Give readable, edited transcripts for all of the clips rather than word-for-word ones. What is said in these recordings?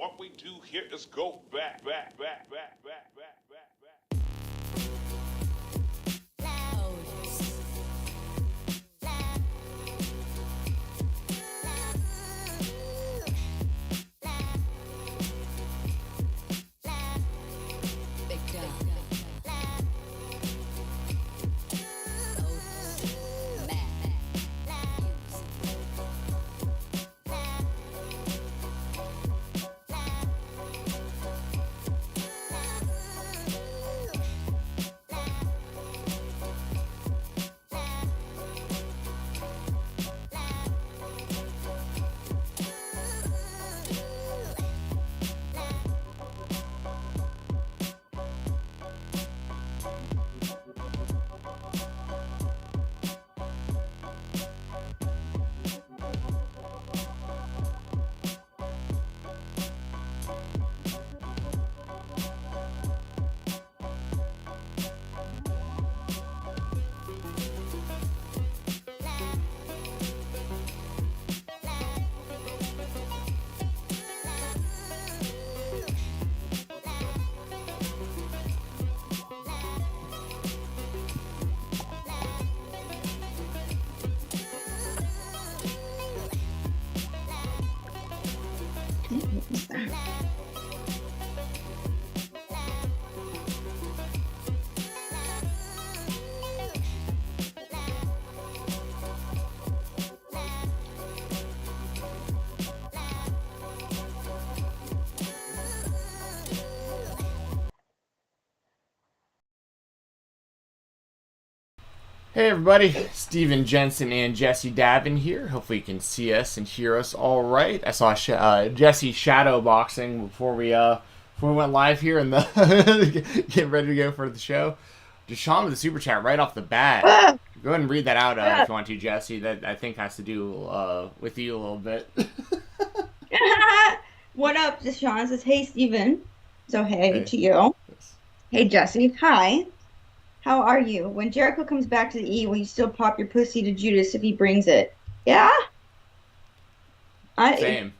what we do here is go back. Hey everybody, Stephen, Jensen, and Jessi Davin here. Hopefully you can see us and hear us all right. I saw Jessi shadow boxing before we went live here and getting ready to go for the show. Deshaun with the super chat right off the bat. Go ahead and read that out if you want to, Jessi. That I think has to do with you a little bit. What up, Deshaun says, hey, Stephen. So, hey to you. Yes. Hey, Jessi. Hi. How are you? When Jericho comes back to the E, will you still pop your pussy to Judas if he brings it? Yeah? Same.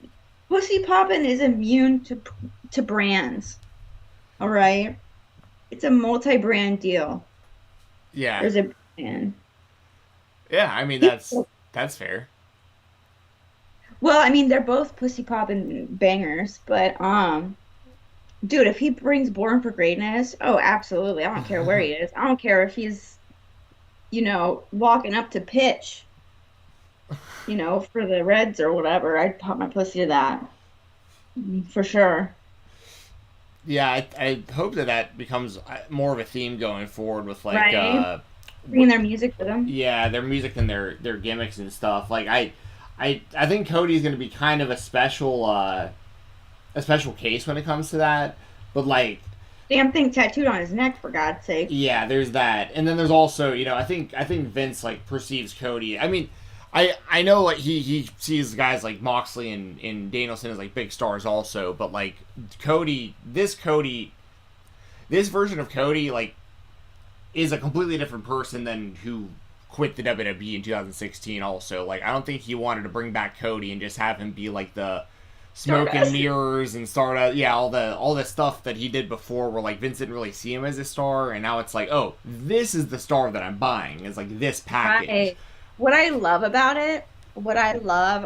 Pussy popping is immune to brands. All right? It's a multi-brand deal. Yeah. There's a brand. Yeah, I mean, that's fair. Well, I mean, they're both pussy popping bangers, but dude, if he brings Born for Greatness, oh, absolutely. I don't care where he is. I don't care if he's, walking up to pitch, for the Reds or whatever. I'd pop my pussy to that. For sure. Yeah, I hope that becomes more of a theme going forward with, like, right? Bringing their music with them. Yeah, their music and their gimmicks and stuff. Like, I think Cody's going to be kind of a special case when it comes to that, but like damn thing tattooed on his neck, for God's sake. Yeah, there's that, and then there's also I think Vince like perceives Cody. I mean, I know like he sees guys like Moxley and Danielson as like big stars also, but like this version of Cody like is a completely different person than who quit the WWE in 2016. Also, like I don't think he wanted to bring back Cody and just have him be like the smoke and mirrors and all the stuff that he did before where like Vince didn't really see him as a star, and now it's like, oh, this is the star that I'm buying. It's like this package. Right. What I love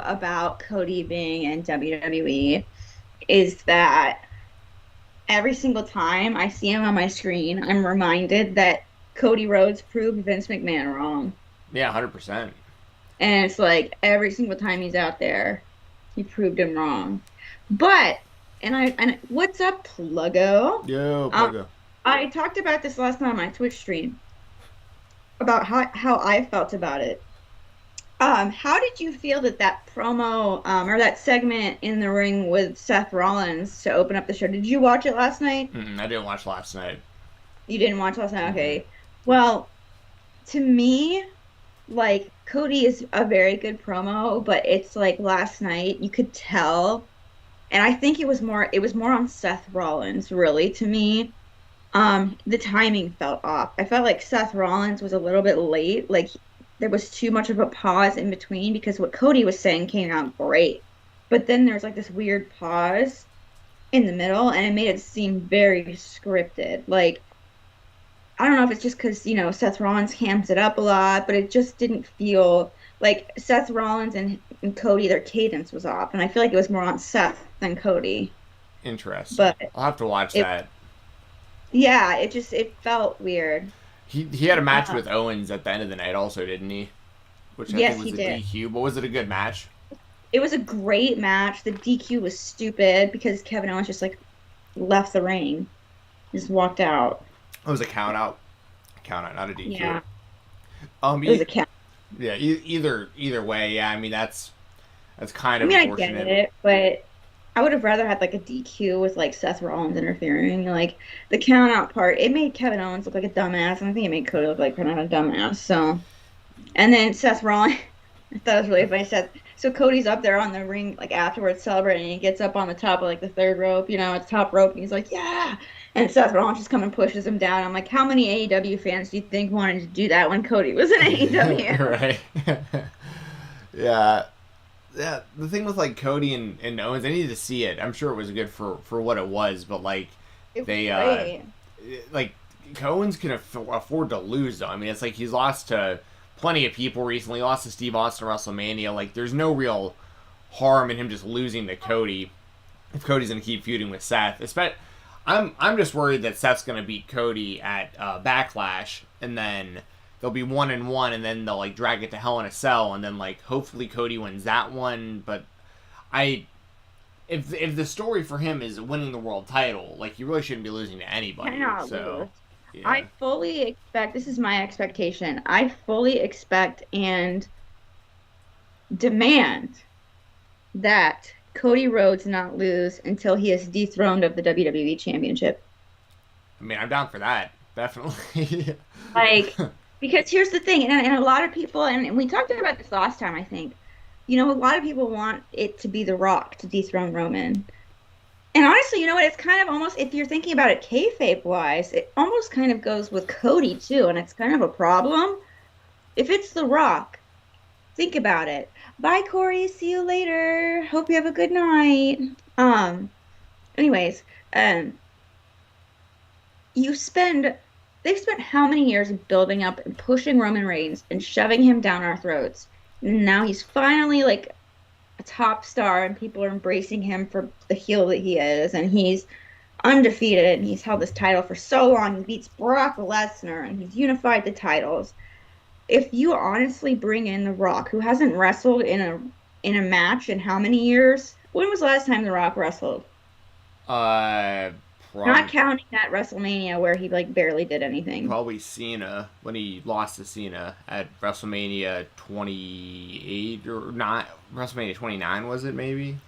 about Cody being in WWE is that every single time I see him on my screen, I'm reminded that Cody Rhodes proved Vince McMahon wrong. Yeah, 100%. And it's like every single time he's out there, he proved him wrong. But and what's up, Pluggo? Yo, Pluggo. I talked about this last night on my Twitch stream about how I felt about it. How did you feel that promo or that segment in the ring with Seth Rollins to open up the show? Did you watch it last night? I didn't watch last night. You didn't watch last night? Okay. Well, to me, like, Cody is a very good promo, but it's like last night you could tell, and I think it was more on Seth Rollins, really, to me. The timing felt off. I felt like Seth Rollins was a little bit late. Like, there was too much of a pause in between because what Cody was saying came out great. But then there's like this weird pause. in the middle, and it made it seem very scripted. Like, I don't know if it's just because, Seth Rollins hams it up a lot, but it just didn't feel like Seth Rollins and Cody, their cadence was off. And I feel like it was more on Seth than Cody. Interesting. But I'll have to watch it, that. yeah, it felt weird. He had a match Uh, with Owens at the end of the night, also, didn't he? Which I think yes, was he a did. DQ. But was it a good match? It was a great match. The DQ was stupid because Kevin Owens just like left the ring, just walked out. It was a count out, not a DQ. Yeah, Um, it was a e- count. yeah, either way, yeah. I mean, that's kind I of mean, I get unfortunate. it, but I would have rather had like a DQ with like Seth Rollins interfering. Like the count out part, it made Kevin Owens look like a dumbass, and I think it made Cody look like kind of a dumbass. So, and then Seth Rollins, I thought it was really funny. So Cody's up there on the ring like afterwards celebrating, and he gets up on the top of like the third rope, at the top rope, and he's like, "Yeah!" And Seth Rollins just come and pushes him down. I'm like, how many AEW fans do you think wanted to do that when Cody was in AEW? Right. Yeah. Yeah, the thing with like Cody and Owens, I needed to see it. I'm sure it was good for what it was, but like It was they great. like Owens can afford to lose though. I mean, it's like he's lost to plenty of people recently. He lost to Steve Austin at WrestleMania. Like, there's no real harm in him just losing to Cody if Cody's gonna keep feuding with Seth. I'm just worried that Seth's gonna beat Cody at Backlash, and then they'll be 1-1, and then they'll like drag it to Hell in a Cell, and then like hopefully Cody wins that one. But I, if the story for him is winning the world title, like you really shouldn't be losing to anybody. Cannot So lose. yeah, I fully expect, this is my expectation. I fully expect and demand that Cody Rhodes not lose until he is dethroned of the WWE Championship. I mean I'm down for that definitely. Like, because here's the thing, and a lot of people, and we talked about this last time, I think, a lot of people want it to be The Rock to dethrone Roman. And honestly, you know what? It's kind of almost, if you're thinking about it kayfabe wise, it almost kind of goes with Cody too, and it's kind of a problem. If it's The Rock, think about it. Bye, Corey. See you later. Hope you have a good night. Um, anyways, um, you spend they've spent how many years building up and pushing Roman Reigns and shoving him down our throats. And now he's finally like a top star and people are embracing him for the heel that he is, and he's undefeated and he's held this title for so long. He beats Brock Lesnar and he's unified the titles. If you honestly bring in The Rock, who hasn't wrestled in a match in how many years? When was the last time The Rock wrestled? uh, Not prob- counting that WrestleMania where he like barely did anything. probably Cena when he lost to Cena at WrestleMania 28 or not WrestleMania 29 was it maybe?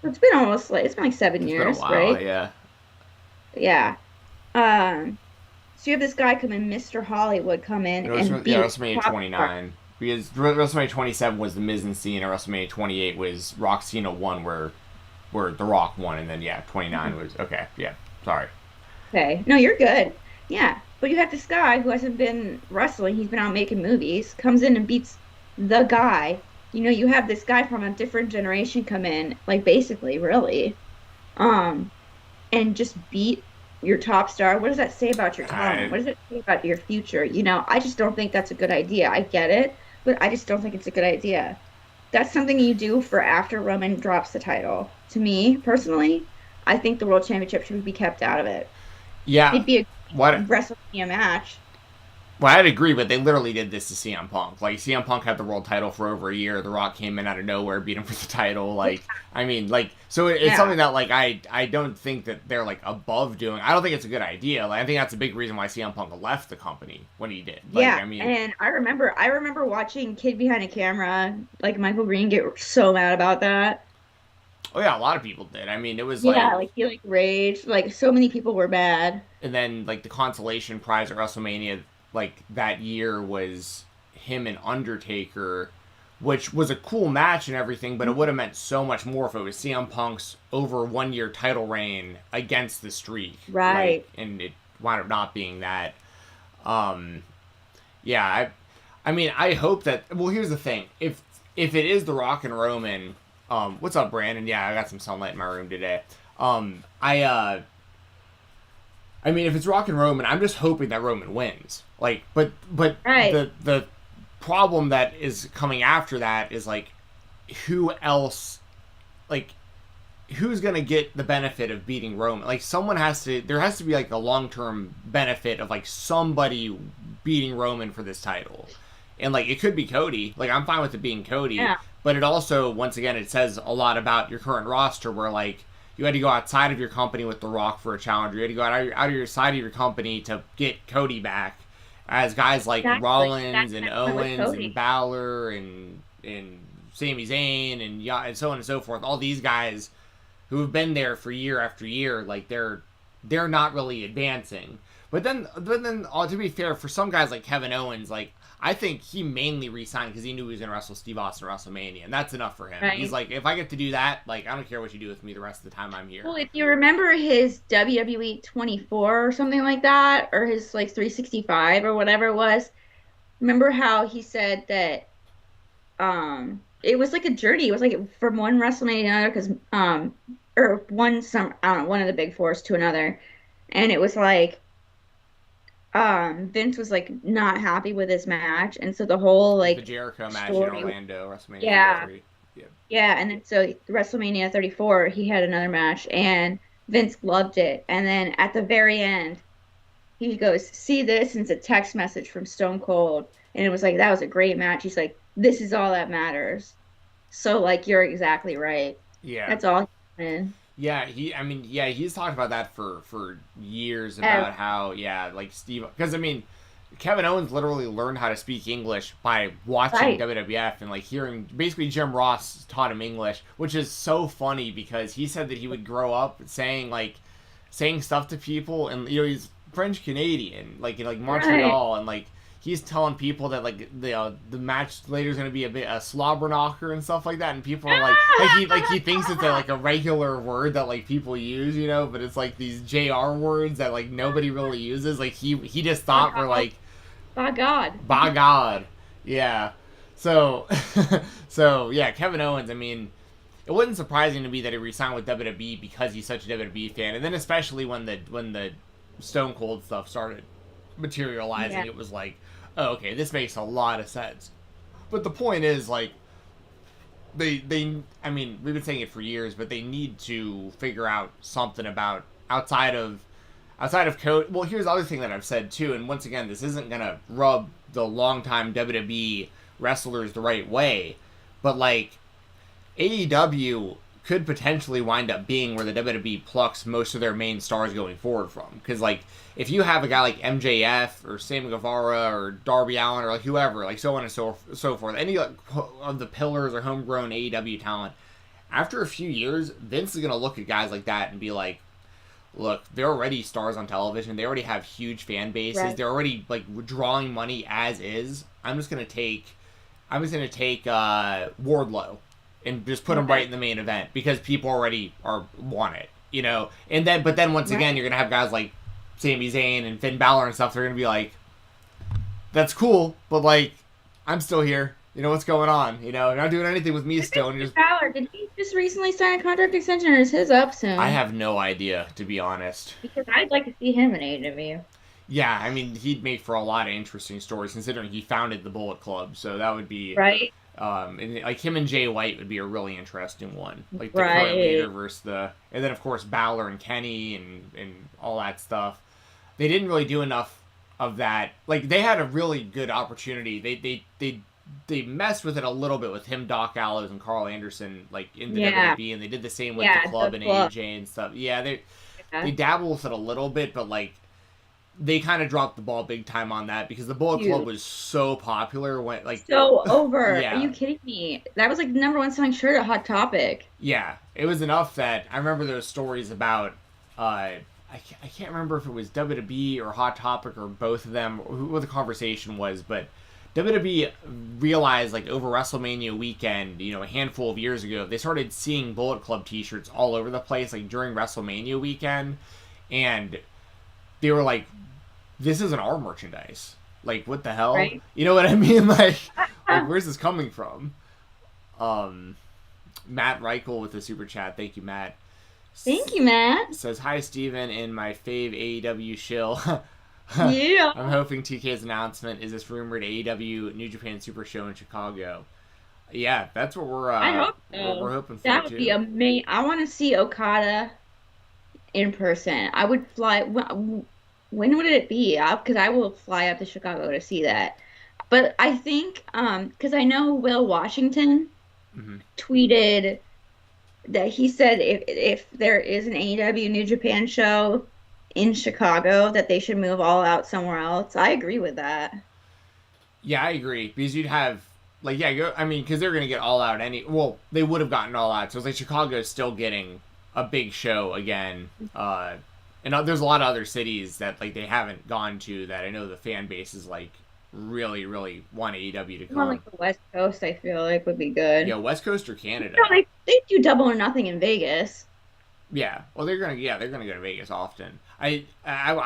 It's been like seven It's been a years, while, right? yeah. Yeah. So you have this guy come in, Mr. Hollywood, come in and Yeah, beat WrestleMania top star. 29 because WrestleMania 27 was the Miz and Cena. WrestleMania 28 was Rock Cena won where The Rock won, and then yeah, 29 was okay. Yeah, sorry. Okay. No, you're good. Yeah. But you have this guy who hasn't been wrestling, he's been out making movies, comes in and beats the guy. You have this guy from a different generation come in, like basically, really, um, and just beat your top star. What does that say about your talent? I What does it say about your future? I just don't think that's a good idea. I get it, but I just don't think it's a good idea. That's something you do for after Roman drops the title. To me, personally, I think the World Championship should be kept out of it. yeah. It'd be a What WrestleMania match. Well, I'd agree, but they literally did this to CM Punk. Like, CM Punk had the world title for over a year. The Rock came in out of nowhere, beat him for the title. Like, I mean, like, so it's Yeah. something that, like, I don't think that they're, like, above doing. I don't think it's a good idea. Like, I think that's a big reason why CM Punk left the company when he did. Like, Yeah, I mean, and I remember watching Kid Behind a Camera, like Michael Green get so mad about that. oh, yeah, a lot of people did. I mean, it was Yeah, like, like he like raged, like so many people were mad. and then, like, the consolation prize at WrestleMania, like, that year was him and Undertaker, which was a cool match and everything, but it would have meant so much more if it was CM Punk's over 1 year title reign against the streak. Right. Like, and it wound up not being that. Um, yeah, I mean, I hope that. Well, here's the thing: if it is The Rock and Roman, what's up, Brandon? Yeah, I got some sunlight in my room today. I mean, if it's Rock and Roman, I'm just hoping that Roman wins. Like, but Right. the problem that is coming after that is like, who else, like, who's gonna get the benefit of beating Roman? Like, there has to be like a long term benefit of like somebody beating Roman for this title, and like it could be Cody. Like, I'm fine with it being Cody, Yeah. but it also, once again, it says a lot about your current roster, where like you had to go outside of your company with The Rock for a challenger. You had to go out of your side of your company to get Cody back, as guys like Exactly. Rollins That's and my point with Owens Cody. and Balor and Sami Zayn and so on and so forth. All these guys who have been there for year after year, like they're not really advancing. But then, to be fair, for some guys like Kevin Owens, like I think he mainly re-signed because he knew he was going to wrestle Steve Austin at WrestleMania, and that's enough for him. Right. He's like, if I get to do that, like I don't care what you do with me the rest of the time I'm here. Well, if you remember his WWE 24 or something like that, or his like 365 or whatever it was, remember how he said that it was like a journey. It was like from one WrestleMania to another because or I don't know, one of the big fours to another. And it was like Vince was like not happy with his match, and so the whole The like Jericho match in story, Orlando, WrestleMania yeah, 33. Yeah. yeah, and then so WrestleMania 34, he had another match, and Vince loved it. And then at the very end, he goes, "See this?" And it's a text message from Stone Cold, and it was like that was a great match. He's like, "This is all that matters." So like you're exactly right. Yeah. That's all he wanted. Yeah, he's talked about that for years about how, yeah, like Steve, because I mean, Kevin Owens literally learned how to speak English by watching Right. WWF and like hearing, basically Jim Ross taught him English, which is so funny because he said that he would grow up saying stuff to people, and he's French Canadian, like in like Montreal, and like he's telling people that like the match later is going to be a slobber knocker and stuff like that, and people are like he thinks it's like a regular word that like people use, but it's like these JR words that like nobody really uses. Like he just thought were like, By God. by God, yeah. So so yeah, Kevin Owens. I mean, it wasn't surprising to me that he re-signed with WWE because he's such a WWE fan, and then especially when the Stone Cold stuff started materializing, Yeah. it was like, oh, okay, this makes a lot of sense. But the point is, like, I mean, we've been saying it for years, but they need to figure out something about outside of code. Well, here's the other thing that I've said too, and once again, this isn't gonna rub the longtime WWE wrestlers the right way, but like AEW could potentially wind up being where the WWE plucks most of their main stars going forward from. Because, like, if you have a guy like MJF or Sammy Guevara or Darby Allin or like whoever, like so on and so forth, any like, of the pillars or homegrown AEW talent, after a few years, Vince is going to look at guys like that and be like, look, they're already stars on television. They already have huge fan bases. Right. They're already like drawing money as is. I'm just gonna take Wardlow and just put him right in the main event because people already want it, And then once again, you're gonna have guys like Sami Zayn and Finn Balor and stuff. They're gonna be like, that's cool, but like, I'm still here. What's going on? You're not doing anything with me still. And Fowler, did he just recently sign a contract extension, or is his up soon? I have no idea, to be honest. Because I'd like to see him in AEW. Yeah, I mean, he'd make for a lot of interesting stories, considering he founded the Bullet Club. So that would be Right. And like him and Jay White would be a really interesting one, like the Right. current leader versus and then of course Balor and Kenny and all that stuff. They didn't really do enough of that. Like they had a really good opportunity. They messed with it a little bit with him, Doc Gallows, and Carl Anderson, like in the WWE, and they did the same with the club and AJ and stuff. Yeah, they dabbled with it a little bit, but like they kind of dropped the ball big time on that because the Bullet Club was so popular when like so over. Yeah. Are you kidding me? That was like the number one selling shirt at Hot Topic. Yeah, it was enough that I remember those stories about I can't remember if it was WWE or Hot Topic or both of them, what the conversation was, but WWE realized like over WrestleMania weekend, a handful of years ago, they started seeing Bullet Club t-shirts all over the place like during WrestleMania weekend, and they were like, this isn't our merchandise. Like, what the hell? Right. You know what I mean? Like where's this coming from? Matt Reichel with the super chat. Thank you, Matt. Thank you, Matt. Says, hi, Stephen, in my fave AEW shill. Yeah. I'm hoping TK's announcement is this rumored AEW New Japan Super Show in Chicago. Yeah, that's what I hope we're so. hoping for That would be too. amazing. I want to see Okada in person. I would fly. When would it be? Because I will fly up to Chicago to see that. But I think, because I know Will Washington Hmm. tweeted that he said if there is an AEW New Japan show in Chicago, that they should move all out somewhere else. I agree with that. Yeah, I agree because you'd have like yeah, I mean, because they're gonna get all out any. Well, they would have gotten all out, so it's like Chicago's still getting a big show again. And there's a lot of other cities that like they haven't gone to that I know the fan base is like really, really want AEW to More come. like the West Coast, I feel like would be good. Yeah, West Coast or No, Canada. they do Double or Nothing in Vegas. Yeah, well, they're gonna go to Vegas often. I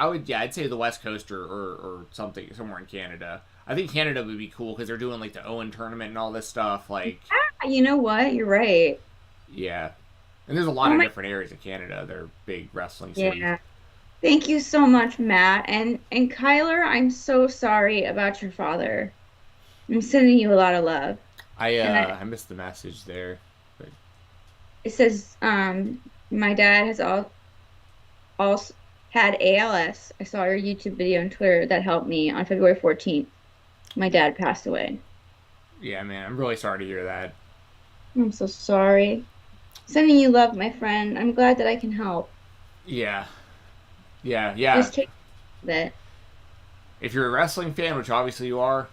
would yeah, I'd say the West Coast or something somewhere in Canada. I think Canada would be cool because they're doing like the Owen tournament and all this stuff. Like You know what? You're right. yeah, and there's a lot Oh of my, different areas of Canada. They're big wrestling cities. yeah. Thank you so much, Matt. And Kyler, I'm so sorry about your father. I'm sending you a lot of love. And I missed the message there, but it says, my dad has also had ALS. I saw your YouTube video on Twitter that helped me on February 14th. My dad passed away. yeah, man, I'm really sorry to hear that. I'm so sorry. Sending you love, my friend. I'm glad that I can help. Yeah, yeah. Just take that. If you're a wrestling fan, which obviously you are,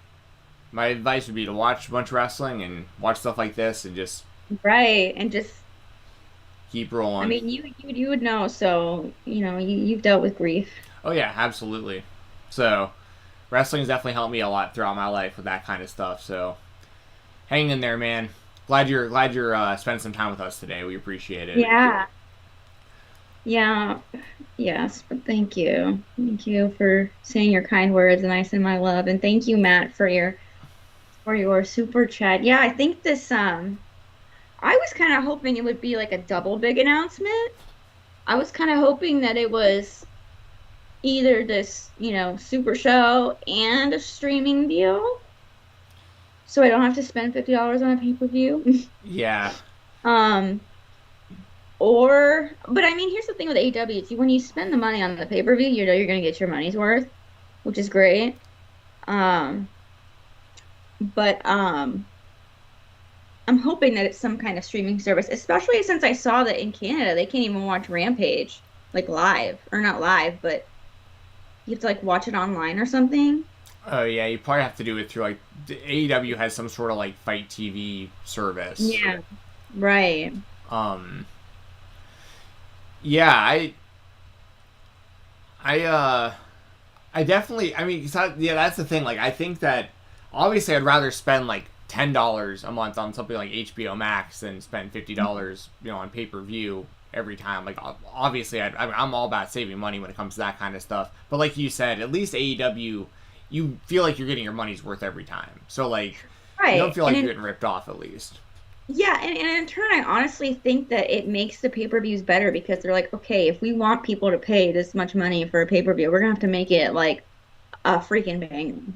my advice would be to watch a bunch of wrestling and watch stuff like this and just Right. And just, keep I rolling. mean, you would know. So, you've dealt with grief. Oh yeah, absolutely. So wrestling's definitely helped me a lot throughout my life with that kind of stuff. So hang in there, man. Glad you're spending some time with us today. We appreciate it. Yeah. Yeah. Yes. But thank you. Thank you for saying your kind words, and I send my love. And thank you, Matt, for your super chat. Yeah, I think this I was kind of hoping it would be like a double big announcement. I was kind of hoping that it was either this, super show and a streaming deal. So I don't have to spend $50 on a pay-per-view. Yeah, Um, but I mean, here's the thing with AEW, when you spend the money on the pay-per-view, you know you're gonna get your money's worth, which is great. Um, but I'm hoping that it's some kind of streaming service, especially since I saw that in Canada they can't even watch Rampage like live, or not live, but you have to like watch it online or something. oh yeah. You probably have to do it through like AEW has some sort of like Fight TV service. Yeah, right. Um, yeah, I I definitely. I mean, yeah, that's the thing. Like, I think that obviously I'd rather spend like $10 a month on something like HBO Max than spend $50, on pay per view every time. Like, obviously, I'm all about saving money when it comes to that kind of stuff. But like you said, at least AEW, you feel like you're getting your money's worth every time. So like, you don't Right. feel like And you're in getting ripped off at least. Yeah, and in turn, I honestly think that it makes the pay-per-views better because they're like, okay, if we want people to pay this much money for a pay-per-view, we're gonna have to make it like a freaking bang.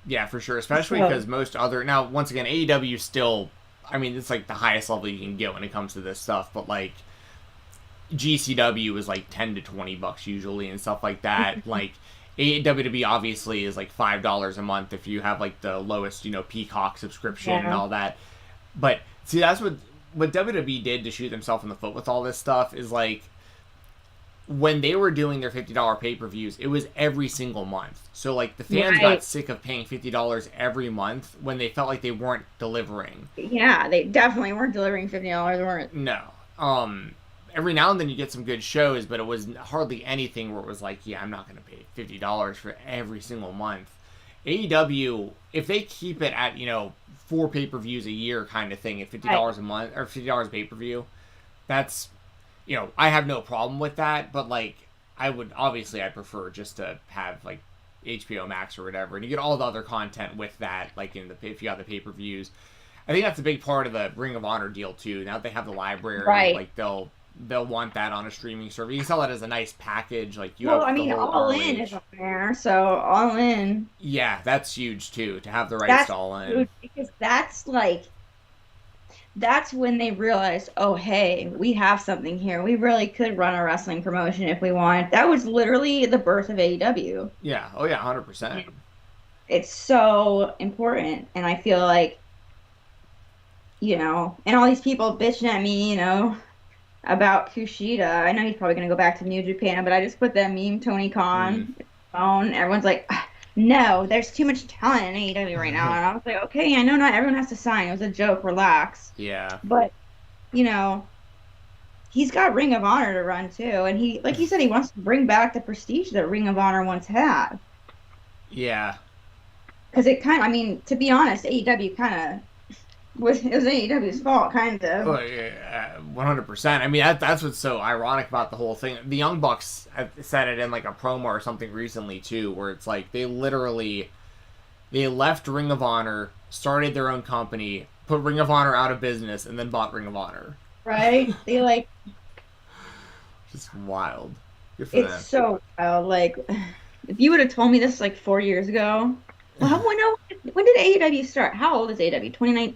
Yeah, for sure. Especially So, because most other now, once again, AEW still. I mean, it's like the highest level you can get when it comes to this stuff. But like GCW is like $10 to $20 usually and stuff like that. Like WWE obviously is like $5 a month if you have like the lowest, Peacock subscription and yeah, all that. But see, that's what WWE did to shoot themselves in the foot with all this stuff is like when they were doing their $50 pay-per-views, it was every single month. So like the fans got right. sick of paying $50 every month when they felt like they weren't delivering. Yeah, they definitely weren't delivering $50, weren't. No. Every now and then you get some good shows, but it was hardly anything where it was like, yeah, I'm not going to pay $50 for every single month. AEW, if they keep it at, 4 pay-per-views a year kind of thing at Right. $50 a month or $50 pay-per-view, that's, I have no problem with that, but like, I'd prefer just to have like HBO Max or whatever, and you get all the other content with that, like if you got the pay-per-views. I think that's a big part of the Ring of Honor deal too. Now that they have the library, Right. like they'll they'll want that on a streaming service. You can sell it as a nice package. Like you Well, have I the mean, whole All ROH. In is on there, so All In. Yeah, that's huge too, to have the rights That's to All In. huge because that's when they realized, oh, hey, we have something here. We really could run a wrestling promotion if we wanted. That was literally the birth of AEW. Yeah. Oh yeah, 100%. It's so important, and I feel like, and all these people bitching at me, about Kushida. I know he's probably gonna go back to New Japan, but I just put that meme Tony Khan phone. Everyone's like, "Ah, no, there's too much talent in AEW right now." And I was like, okay, I know not everyone has to sign. It was a joke, relax. Yeah. But, you know, he's got Ring of Honor to run too. And he, like you said, he wants to bring back the prestige that Ring of Honor once had. Yeah. Because it kind of, I mean, to be honest, AEW kind of it was AEW's fault, kind of. Oh, yeah, 100%. I mean, that's what's so ironic about the whole thing. The Young Bucks said it in like a promo or something recently too, where it's like they left Ring of Honor, started their own company, put Ring of Honor out of business, and then bought Ring of Honor. Right? They like. Just wild. Good for It's them. so wild. Like, if you would have told me this like 4 years ago. Well, when did AEW start? How old is AEW? 2019?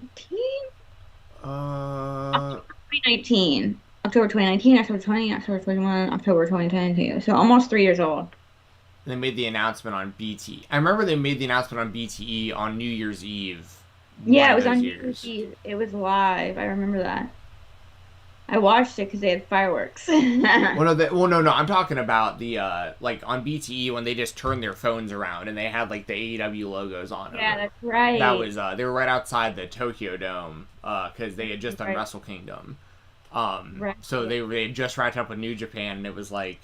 2019. October 2019, October 20, October 21, October 2022. So almost 3 years old. They made the announcement on BT. I remember they made the announcement on BTE on New Year's Eve. Yeah, it was on New Year's Eve. It was live. I remember that. I watched it because they had fireworks. No. I'm talking about the like on BTE when they just turned their phones around and they had like the AEW logos on them. Yeah, that's right. That was they were right outside the Tokyo Dome because they had just done Wrestle Kingdom. Right. So they just wrapped up with New Japan and it was like,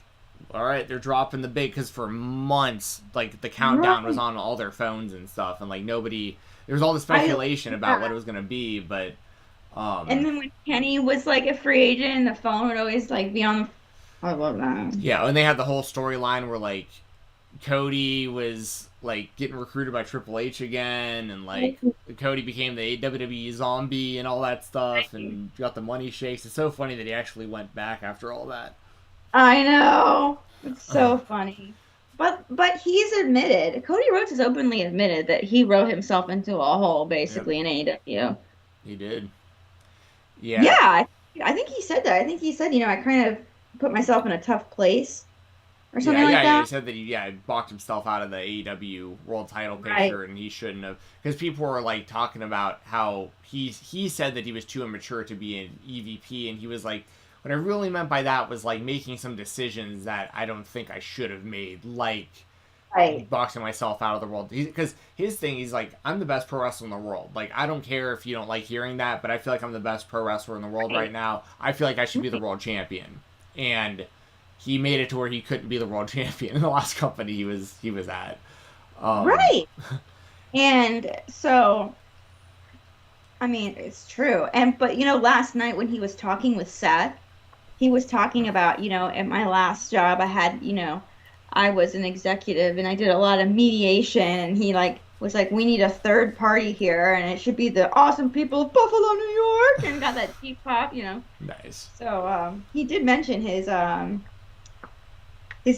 all right, they're dropping the big because for months like the countdown was on all their phones and stuff and like nobody. There was all the speculation about what it was gonna be, but. And then when Kenny was like a free agent, the phone would always like be on. I love that. Yeah, and they had the whole storyline where like Cody was like getting recruited by Triple H again, and like Cody became the WWE zombie and all that stuff, and got the money shakes. It's so funny that he actually went back after all that. I know, it's so funny. But he's admitted, Cody Rhodes has openly admitted that he wrote himself into a hole basically in AEW. He did. Yeah. Yeah, I think he said that. I think he said, I kind of put myself in a tough place or something like that. Yeah, he said that he balked himself out of the AEW world title picture and he shouldn't have. Because people were like talking about how he said that he was too immature to be an EVP and he was like, what I really meant by that was like making some decisions that I don't think I should have made, like boxing myself out of the world. Because his thing, he's like, I'm the best pro wrestler in the world. Like, I don't care if you don't like hearing that, but I feel like I'm the best pro wrestler in the world right now. I feel like I should be the world champion. And he made it to where he couldn't be the world champion in the last company he was at. Right. And so, I mean, it's true. But last night when he was talking with Seth, he was talking about, at my last job, I had, I was an executive and I did a lot of mediation and he was like, we need a third party here and it should be the awesome people of Buffalo, New York, and got that deep pop, Nice. So he did mention his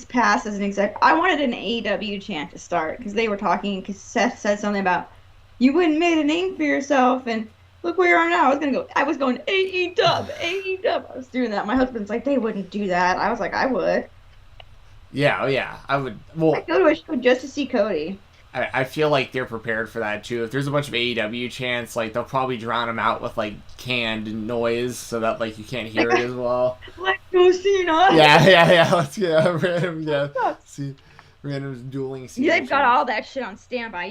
past as an exec. I wanted an AEW chant to start because they were talking, because Seth said something about you wouldn't made a name for yourself and look where you are now. I was going AEW. I was doing that. My husband's like, they wouldn't do that. I was like, I would. Yeah, I would. Well, I'd go to a show just to see Cody. I feel like they're prepared for that too. If there's a bunch of AEW chants, like they'll probably drown them out with like canned noise so that like you can't hear it as well. Let's go Cena. Yeah. Let's see random dueling. Yeah, they've got all that shit on standby.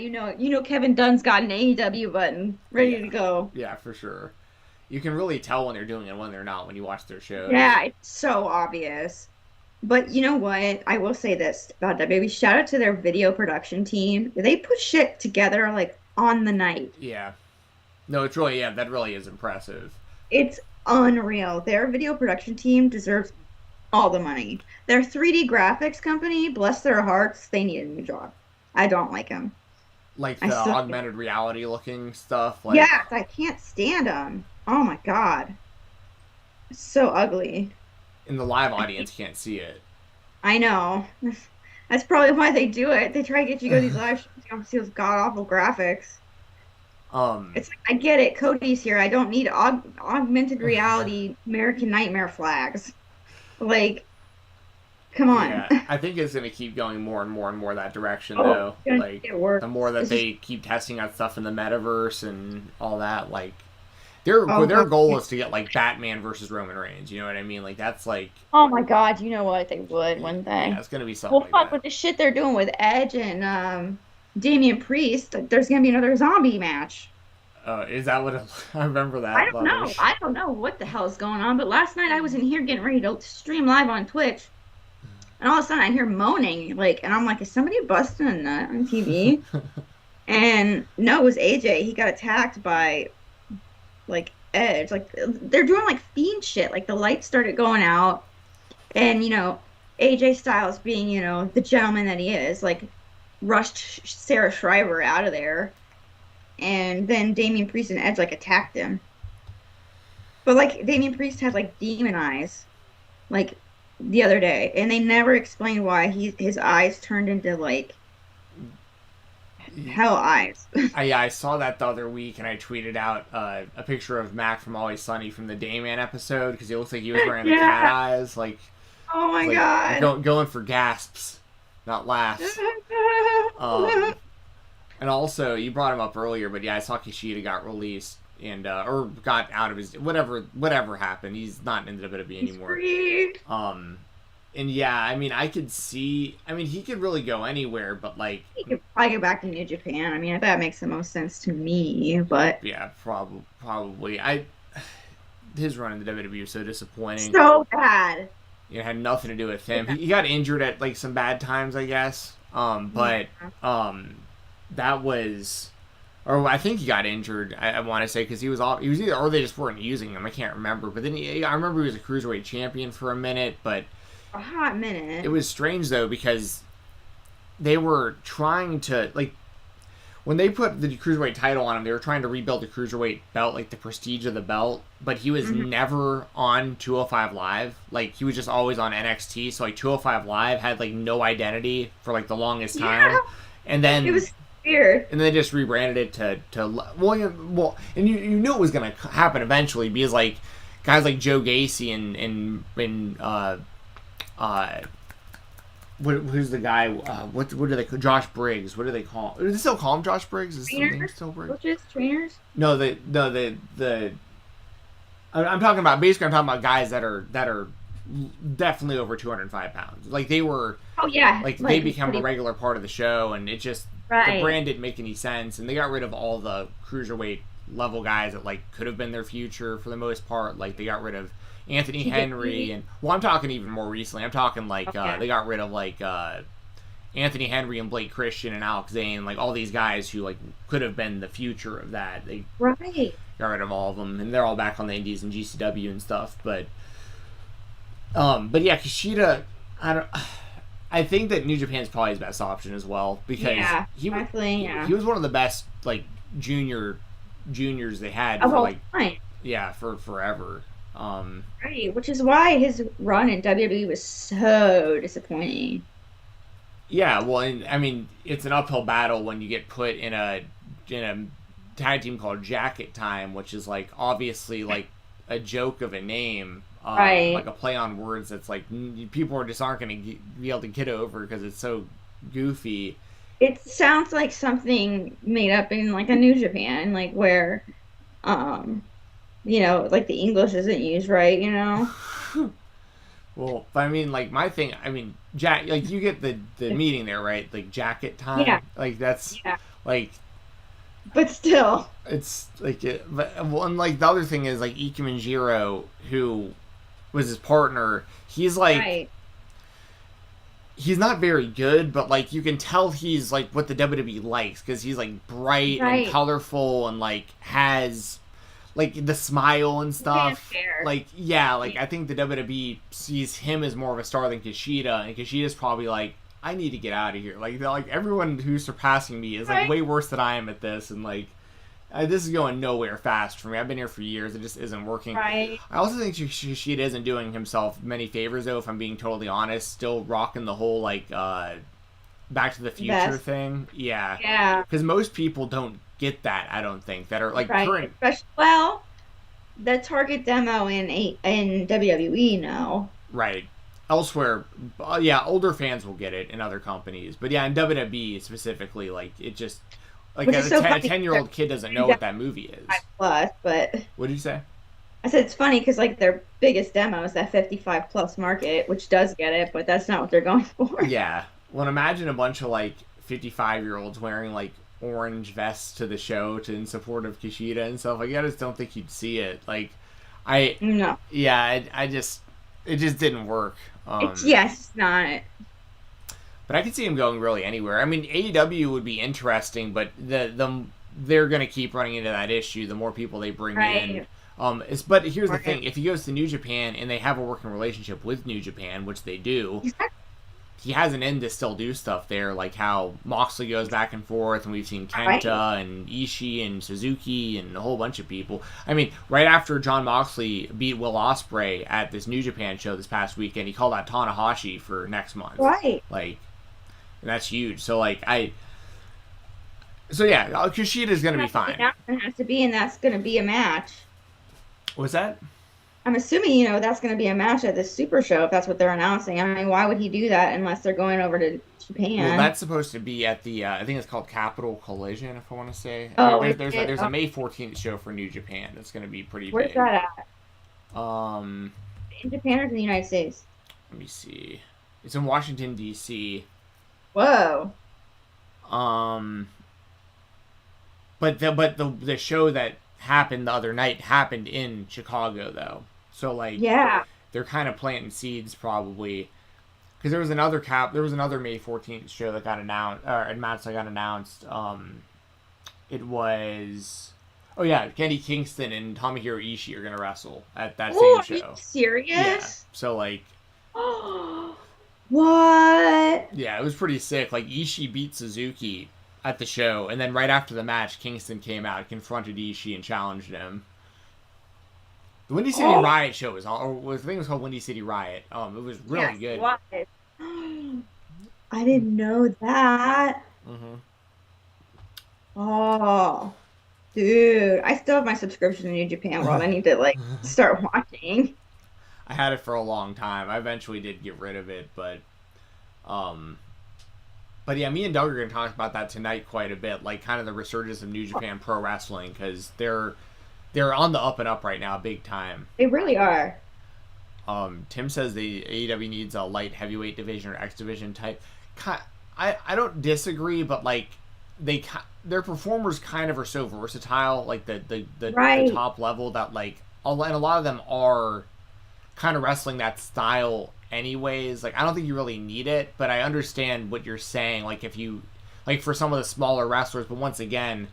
Kevin Dunn's got an AEW button ready to go. Yeah, for sure. You can really tell when they're doing it and when they're not when you watch their shows. Yeah, it's so obvious. But you know what? I will say this about WWE. Shout out to their video production team. They put shit together like on the night. Yeah. No, it's really, that really is impressive. It's unreal. Their video production team deserves all the money. Their 3D graphics company, bless their hearts, they need a new job. I don't like them. Like the augmented reality looking stuff? Like... Yeah, I can't stand them. Oh my God. It's so ugly. and the live audience can't see it. I know. That's probably why they do it. They try to get you to go to these live shows. You don't see those god awful graphics. Um, It's like, I get it. Cody's here. I don't need augmented reality American Nightmare flags. Like, come on. yeah, I think it's gonna keep going more and more and more that direction Oh, though. it's gonna Like get worse. the more that It's just, they keep testing out stuff in the metaverse and all that, like oh their god. goal is to get like Batman versus Roman Reigns. You know what I mean? Like that's like Oh my god. You know what? They would, wouldn't yeah, they? it's gonna be something Well, like fuck that. with the shit they're doing with Edge and Damian Priest. There's gonna be another zombie match. Is that what I remember I that don't lovely? know. I don't know what the hell is going on. But last night I was in here getting ready to stream live on Twitch, and all of a sudden I hear moaning, like, and I'm like, is somebody busting a nut on TV? And no, it was AJ. He got attacked by like Edge. Like they're doing like fiend shit. Like the lights started going out, and AJ Styles, being the gentleman that he is, like rushed Sarah Schreiber out of there, and then Damian Priest and Edge like attacked him. But like Damian Priest had like demon eyes, like the other day, and they never explained why his eyes turned into like hell eyes. I saw that the other week, and I tweeted out a picture of Mac from Always Sunny from the Dayman episode because he looks like he was wearing the cat Yeah. eyes, like Oh my like God. going for gasps, not laughs. And also, you brought him up earlier, but yeah, I saw Kushida got released and or got out of his whatever happened. He's not in the WWE He's anymore. free. And yeah, I mean, I could see. I mean, he could really go anywhere, but like, He could probably go back to New Japan. I mean, that makes the most sense to me, but yeah, probably. His run in the WWE was so disappointing. so bad. It had nothing to do with him. He got injured at like some bad times, I guess. But that was, or I think he got injured. I want to say because he was either, or they just weren't using him. I can't remember. But then I remember he was a cruiserweight champion for a minute. But A hot minute. it was strange though because they were trying to like when they put the cruiserweight title on him, they were trying to rebuild the cruiserweight belt, like the prestige of the belt. But he was never on 205 Live. Like he was just always on NXT. So like 205 Live had like no identity for like the longest time. Yeah. And then It was weird. and then they just rebranded it to and you knew it was gonna happen eventually because like guys like Joe Gacy and who's the guy? What do they call Josh Briggs? What do they call? Do they still call him Josh Briggs? Is his name Trainers? still Briggs? Coaches? Trainers? No, the I'm talking about basically. I'm talking about guys that are definitely over 205 pounds. Like they were. Oh, yeah. Like they become a regular part of the show, and it just the Right. brand didn't make any sense, and they got rid of all the cruiserweight level guys that like could have been their future for the most part. Like they got rid of Anthony Henry, and well, I'm talking even more recently. I'm talking like Okay. they got rid of like Anthony Henry and Blake Christian and Alex Zane, like all these guys who like could have been the future of that. They Right. got rid of all of them, and they're all back on the Indies and GCW and stuff. But yeah, Kushida, I think that New Japan's probably his best option as well because Yeah, he definitely, yeah. he was one of the best like juniors they had Of for all like time. for forever. Right. Which is why his run in WWE was so disappointing. Yeah, well, and, I mean, it's an uphill battle when you get put in a tag team called Jacket Time, which is like obviously like a joke of a name, Right. like a play on words that's like people are just aren't going to be able to get over because it's so goofy. It sounds like something made up in like a New Japan, like where, like the English isn't used right, Well, but I mean, like my thing. I mean, like you get the meeting there, right? Like Jacket Time. Yeah. Like that's Yeah. like But still. it's like it. But well, and like the other thing is like Ike Manjiro, who was his partner. He's like Right. he's not very good, but like you can tell he's like what the WWE likes because he's like bright Right. and colorful and like has like the smile and stuff. Fanfare. Like yeah, like I think the WWE sees him as more of a star than Kushida, and Kushida's probably like, I need to get out of here. Like everyone who's surpassing me is like Right. way worse than I am at this, and like This is going nowhere fast for me. I've been here for years. It just isn't working. Right. I also think Kushida isn't doing himself many favors, though, if I'm being totally honest. Still rocking the whole, like, Back to the Future thing. Yeah. Yeah. Because most people don't get that, I don't think, that are, like, current. Well, the Target demo in WWE now. Right. Elsewhere, yeah, older fans will get it in other companies. But yeah, in WWE specifically, like, it just... Like, a 10-year-old kid doesn't know what that movie is. Plus, but... What did you say? I said it's funny because, like, their biggest demo is that 55-plus market, which does get it, but that's not what they're going for. Yeah. Well, imagine a bunch of, like, 55-year-olds wearing, like, orange vests to the show in support of Kushida and stuff. Like, I just don't think you'd see it. Like, No. Yeah, it just didn't work. It's not. But I could see him going really anywhere. I mean, AEW would be interesting, but they're going to keep running into that issue the more people they bring in. But here's the thing. If he goes to New Japan and they have a working relationship with New Japan, which they do, he has an end to still do stuff there, like how Moxley goes back and forth, and we've seen Kenta and Ishii and Suzuki and a whole bunch of people. I mean, right after Jon Moxley beat Will Ospreay at this New Japan show this past weekend, he called out Tanahashi for next month. Right. Like, and that's huge. So, like, Kushida's going to be fine. That has to be, and that's going to be a match. What's that? I'm assuming, that's going to be a match at this Super Show if that's what they're announcing. I mean, why would he do that unless they're going over to Japan? Well, that's supposed to be at the, I think it's called Capital Collision, if I want to say. Oh, there's a May 14th show for New Japan that's going to be pretty big. Where's that at? In Japan or in the United States? Let me see. It's in Washington, D.C. Whoa. But the show that happened the other night happened in Chicago, though. So, like, they're kind of planting seeds, probably. Because there was another May 14th show that got announced, or a match that got announced. It was... Oh, yeah, Kenny Kingston and Tomohiro Ishii are going to wrestle at that same show. Are you serious? Yeah. So, like... What? Yeah, it was pretty sick. Like, Ishii beat Suzuki at the show, and then right after the match, Kingston came out, confronted Ishii, and challenged him. The Windy City Riot show was I think it was called Windy City Riot. It was really good. What? I didn't know that. Mm-hmm. Oh, dude, I still have my subscription to New Japan World. I need to start watching. I had it for a long time. I eventually did get rid of it, but yeah, me and Doug are going to talk about that tonight quite a bit, like kind of the resurgence of New Japan Pro Wrestling, because they're on the up and up right now, big time. They really are. Tim says the AEW needs a light heavyweight division or X division type. I don't disagree, but like their performers kind of are so versatile, like the top level, that like and a lot of them are kind of wrestling that style anyways. Like, I don't think you really need it, but I understand what you're saying. Like, if you, like, for some of the smaller wrestlers, but once again,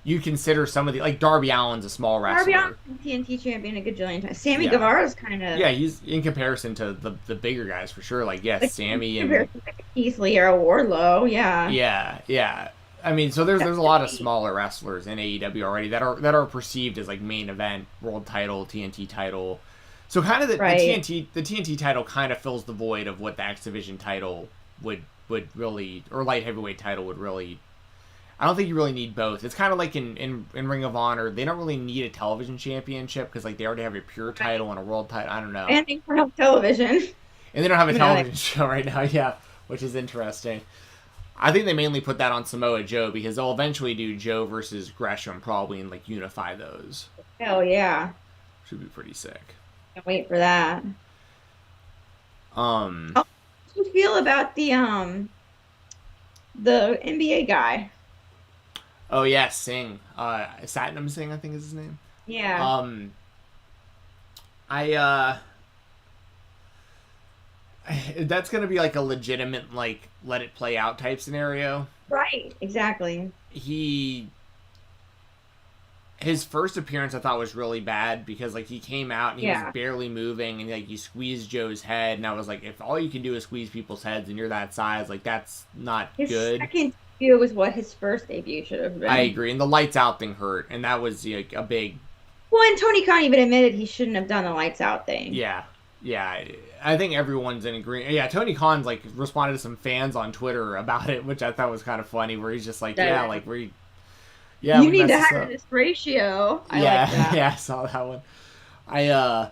you consider some of the, like, Darby Allin's a small wrestler. Darby Allin's TNT champion a gajillion times. Sammy Guevara's kind of... Yeah, he's in comparison to the bigger guys, for sure. Like, yes, Sammy and... Keith Lee or Wardlow, yeah. Yeah. I mean, so there's a lot of smaller wrestlers in AEW already that are perceived as, like, main event, world title, TNT title. So kind of the TNT title kind of fills the void of what the X Division title would really, or light heavyweight title would really. I don't think you really need both. It's kind of like in Ring of Honor, they don't really need a television championship because like they already have a pure title and a world title. I don't know. And they don't have television. And they don't have a television show right now, yeah, which is interesting. I think they mainly put that on Samoa Joe because they'll eventually do Joe versus Gresham probably and like unify those. Hell yeah. Should be pretty sick. Can't wait for that. How do you feel about the NBA guy? Oh yeah, Singh. Satnam Singh, I think is his name. Yeah. That's gonna be like a legitimate like let it play out type scenario. Right. Exactly. His first appearance I thought was really bad because like he came out and he was barely moving and like he squeezed Joe's head and I was like, if all you can do is squeeze people's heads and you're that size, like that's not good. Second debut was what his first debut should have I been. agree, and the lights out thing hurt, and that was like a big. Well, and Tony Khan even admitted he shouldn't have done the lights out thing. Yeah, yeah. I think everyone's in agreement. Yeah, Tony Khan's like responded to some fans on Twitter about it, which I thought was kind of funny. Where he's just like, yeah, Yeah. like we, You we need to messed this hire up. this ratio. I like Yeah, that. yeah, I saw that one. I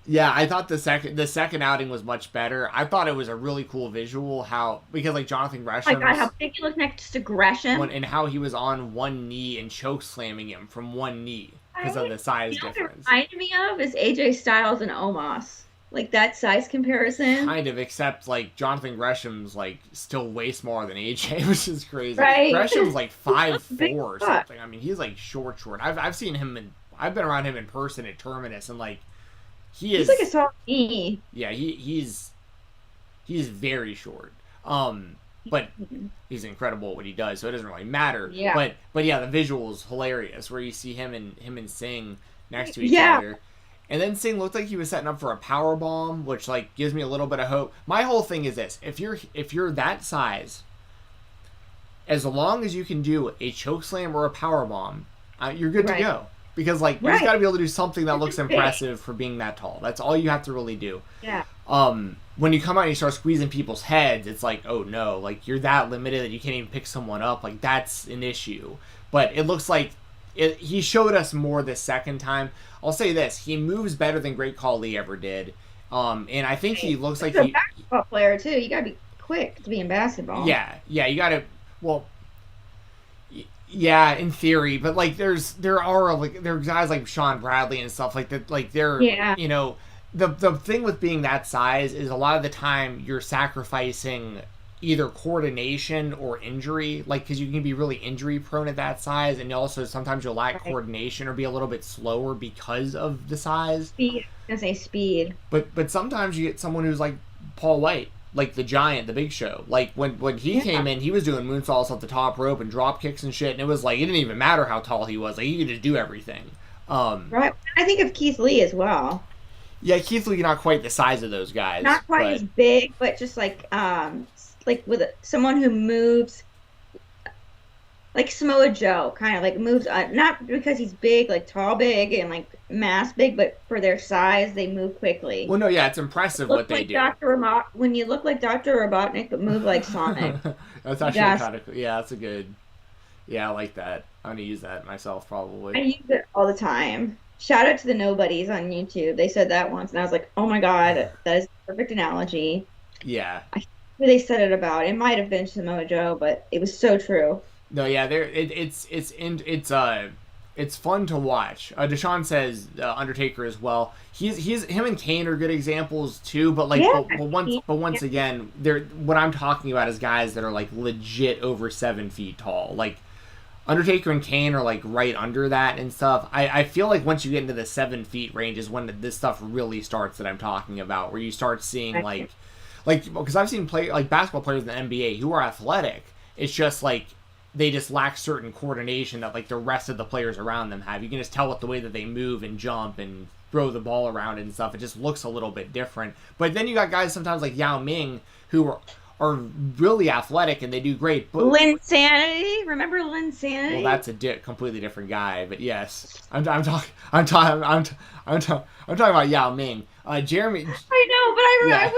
Yeah, I thought the second outing was much better. I thought it was a really cool visual how because like Jonathan Oh my God, how Gresham's big he looked next to Gresham. and how he was on one knee and choke slamming him from one knee because of Right? the size You know what it difference. reminded me of is AJ Styles and Omos. Like that size comparison. Kind of, except like Jonathan Gresham's like still way smaller than AJ, which is crazy. Right? Gresham's like five Big four or fuck. something. I mean, he's like short. I've seen him I've been around him in person at Terminus, and like he He's is like a tall knee. yeah he's very short. But he's incredible at what he does, so it doesn't really matter. Yeah. But yeah, the visual is hilarious where you see him and Singh next to each Yeah. other. And then Singh looked like he was setting up for a power bomb, which like gives me a little bit of hope. My whole thing is this: if you're that size, as long as you can do a choke slam or a power bomb, you're good to Right. go. Because like you Right. just got to be able to do something that looks Big. impressive for being that tall. That's all you have to really do. Yeah. When you come out and you start squeezing people's heads, it's like, oh no, like you're that limited that you can't even pick someone up. Like that's an issue. But it looks like he showed us more the second time. I'll say this: he moves better than Great Khali ever did, and I think he looks like He's a he. basketball player too. You gotta be quick to be in basketball. Yeah, you gotta. Well, yeah, in theory, but like there are guys like Sean Bradley and stuff like that. Like they're Yeah. the thing with being that size is a lot of the time you're sacrificing either coordination or injury, like because you can be really injury prone at that size, and also sometimes you'll lack Right. coordination or be a little bit slower because of the size. Speed. I was gonna say speed. But sometimes you get someone who's like Paul White, like the Giant, the Big Show. Like when he Yeah. came in, he was doing moonsaults off the top rope and drop kicks and shit, and it was like it didn't even matter how tall he was; like he could just do everything. Right. I think of Keith Lee as well. Yeah, Keith Lee not quite the size of those guys, Not quite but as big, but just like with someone who moves like Samoa Joe, kind of like moves not because he's big, like tall, big, and like mass big, but for their size, they move quickly. well, no, yeah, it's impressive Look what they like do. When you look like Dr. Robotnik, but move like Sonic. That's actually Yes. kind of yeah, that's a good. Yeah, I like that. I'm gonna use that myself I probably. use it all the time. Shout out to the Nobodies on YouTube. They said that once, and I was like, oh my God, that is a perfect analogy. Yeah, Who they said it about. It might have been Samoa Joe, but it was so true. no, yeah, it's fun to watch. Deshaun says Undertaker as well. He's him and Kane are good examples too. But like, Yeah, once again, they're what I'm talking about is guys that are like legit over 7 feet tall. Like Undertaker and Kane are like right under that and stuff. I feel like once you get into the 7 feet range is when this stuff really starts that I'm talking about, where you start seeing like because I've seen basketball players in the NBA who are athletic. It's just like they just lack certain coordination that like the rest of the players around them have. You can just tell with the way that they move and jump and throw the ball around and stuff. It just looks a little bit different. But then you got guys sometimes like Yao Ming who are really athletic and they do great. But Lynn Sanity, remember Lynn Sanity? well, that's a completely different guy. But yes, I'm talking about Yao Ming. Jeremy. I know, but Yeah.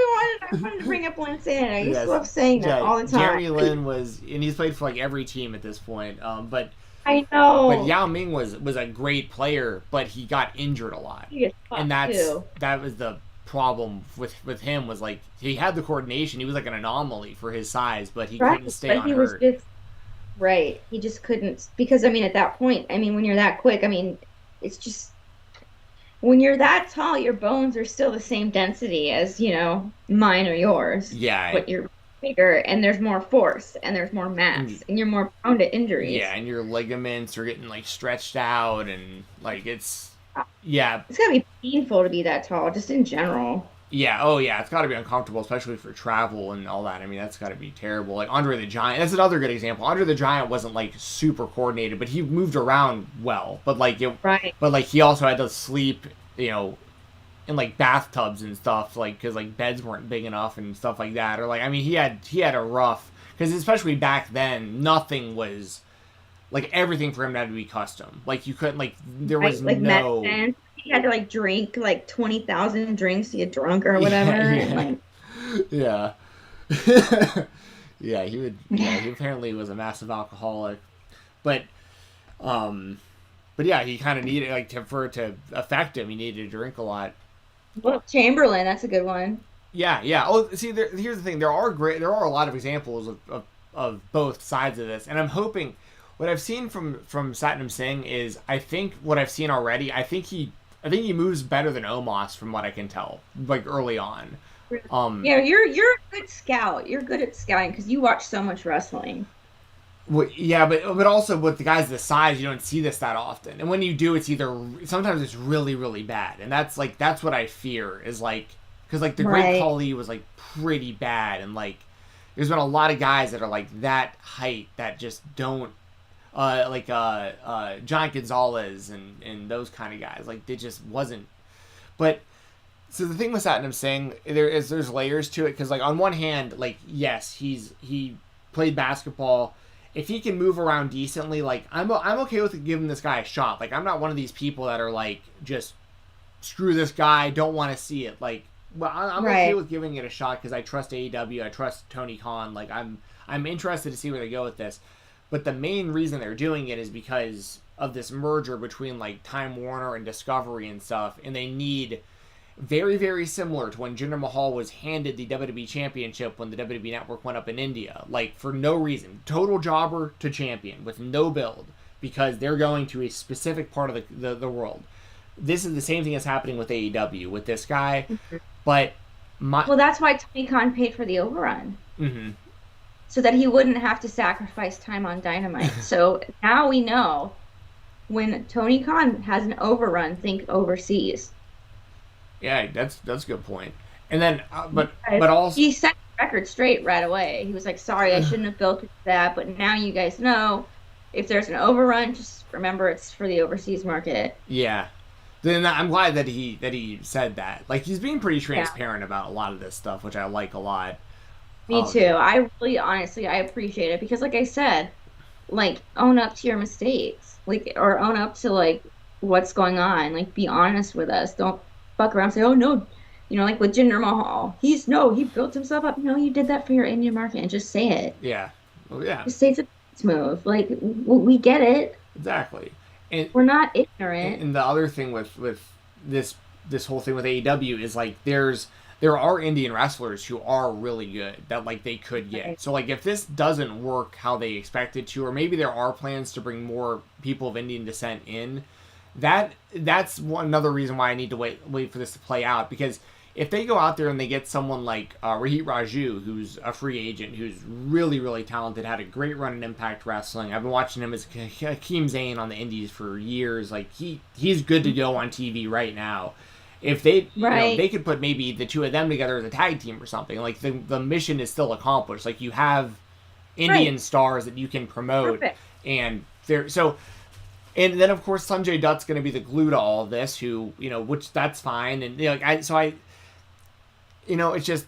I wanted to bring up Lynn Sanity. I used Yes. to love saying that all the time. Jeremy Lin was, and he's played for like every team at this point. But I know. But Yao Ming was a great player, but he got injured a lot, He gets fucked, and too. that was the problem with him was like he had the coordination. He was like an anomaly for his size, but he couldn't stay but on he was hurt. just right. He just couldn't because I mean at that point, I mean when you're that quick, I mean it's just when you're that tall, your bones are still the same density as, mine or yours. Yeah, But you're bigger and there's more force and there's more mass and you're more prone to injuries. yeah, and your ligaments are getting like stretched out, and like it's yeah. It's gotta be painful to be that tall, just in general. Yeah, oh yeah, it's got to be uncomfortable, especially for travel and all that. I mean, that's got to be terrible. Like Andre the Giant, that's another good example. Andre the Giant wasn't like super coordinated, but he moved around well. But like Right. but like he also had to sleep, in like bathtubs and stuff, like because like beds weren't big enough and stuff like that. Or like I mean, he had a rough because especially back then, nothing was like everything for him had to be custom. Like you couldn't like there was Right? Like no medicine. He had to like drink like 20,000 drinks to get drunk or whatever. yeah And yeah like, yeah yeah he would yeah he apparently was a massive alcoholic, but um but yeah he kind of needed like for it to affect him he needed to drink a lot. well, Chamberlain, that's a good one. Yeah, yeah. Oh, see, here's the thing. There are a lot of examples of both sides of this, and I'm hoping what I've seen from Satnam Singh is I think what I've seen already. I think he moves better than Omos from what I can tell, like early on. Yeah, you're a good scout. You're good at scouting because you watch so much wrestling. Yeah, but also with the guys this size, you don't see this that often, and when you do, it's either sometimes it's really really bad, and that's what I fear is like because like the Great Right. Khali was like pretty bad, and like there's been a lot of guys that are like that height that just don't John Gonzalez and those kind of guys like they just wasn't. But so the thing with Satnam Singh, there's layers to it because like on one hand, like yes, he played basketball. If he can move around decently, like I'm okay with giving this guy a shot. Like I'm not one of these people that are like just screw this guy, don't want to see it. Like well, I'm Right. okay with giving it a shot because I trust AEW, I trust Tony Khan. Like I'm interested to see where they go with this. But the main reason they're doing it is because of this merger between like Time Warner and Discovery and stuff, and they need very, very similar to when Jinder Mahal was handed the WWE Championship when the WWE Network went up in India. Like, for no reason. Total jobber to champion with no build because they're going to a specific part of the world. This is the same thing that's happening with AEW with this guy. But Well, that's why Tony Khan paid for the overrun. mm-hmm. So that he wouldn't have to sacrifice time on Dynamite. So now we know when Tony Khan has an overrun, think overseas. Yeah, that's a good point. And then, but Because also, he set the record straight right away. He was like, sorry, I shouldn't have built it to that, but now you guys know if there's an overrun, just remember it's for the overseas market. yeah. Then I'm glad that he said that. Like he's being pretty Yeah, transparent about a lot of this stuff, which I like a lot. me too. I really, honestly, I appreciate it because, like I said, like own up to your mistakes, like or own up to like what's going on. Like be honest with us. Don't fuck around and say, oh no, like with Jinder Mahal, he built himself up. No, you did that for your Indian market, and just say it. Yeah. Well, yeah. Just say it's a business move. Like we get it. Exactly. And We're not ignorant. and the other thing with this whole thing with AEW is like there are Indian wrestlers who are really good that like they could get. Right. So like if this doesn't work how they expect it to, or maybe there are plans to bring more people of Indian descent in, that's another reason why I need to wait for this to play out because if they go out there and they get someone like Rahit Raju, who's a free agent, who's really, really talented, had a great run in Impact Wrestling. I've been watching him as Hakeem Zayn on the Indies for years. Like he's good to go on TV right now. If they, Right. they could put maybe the two of them together as a tag team or something. Like the mission is still accomplished. Like you have Indian Right. stars that you can promote, Perfect. and they're so. And then of course Sanjay Dutt's going to be the glue to all of this. Who which that's fine. And it's just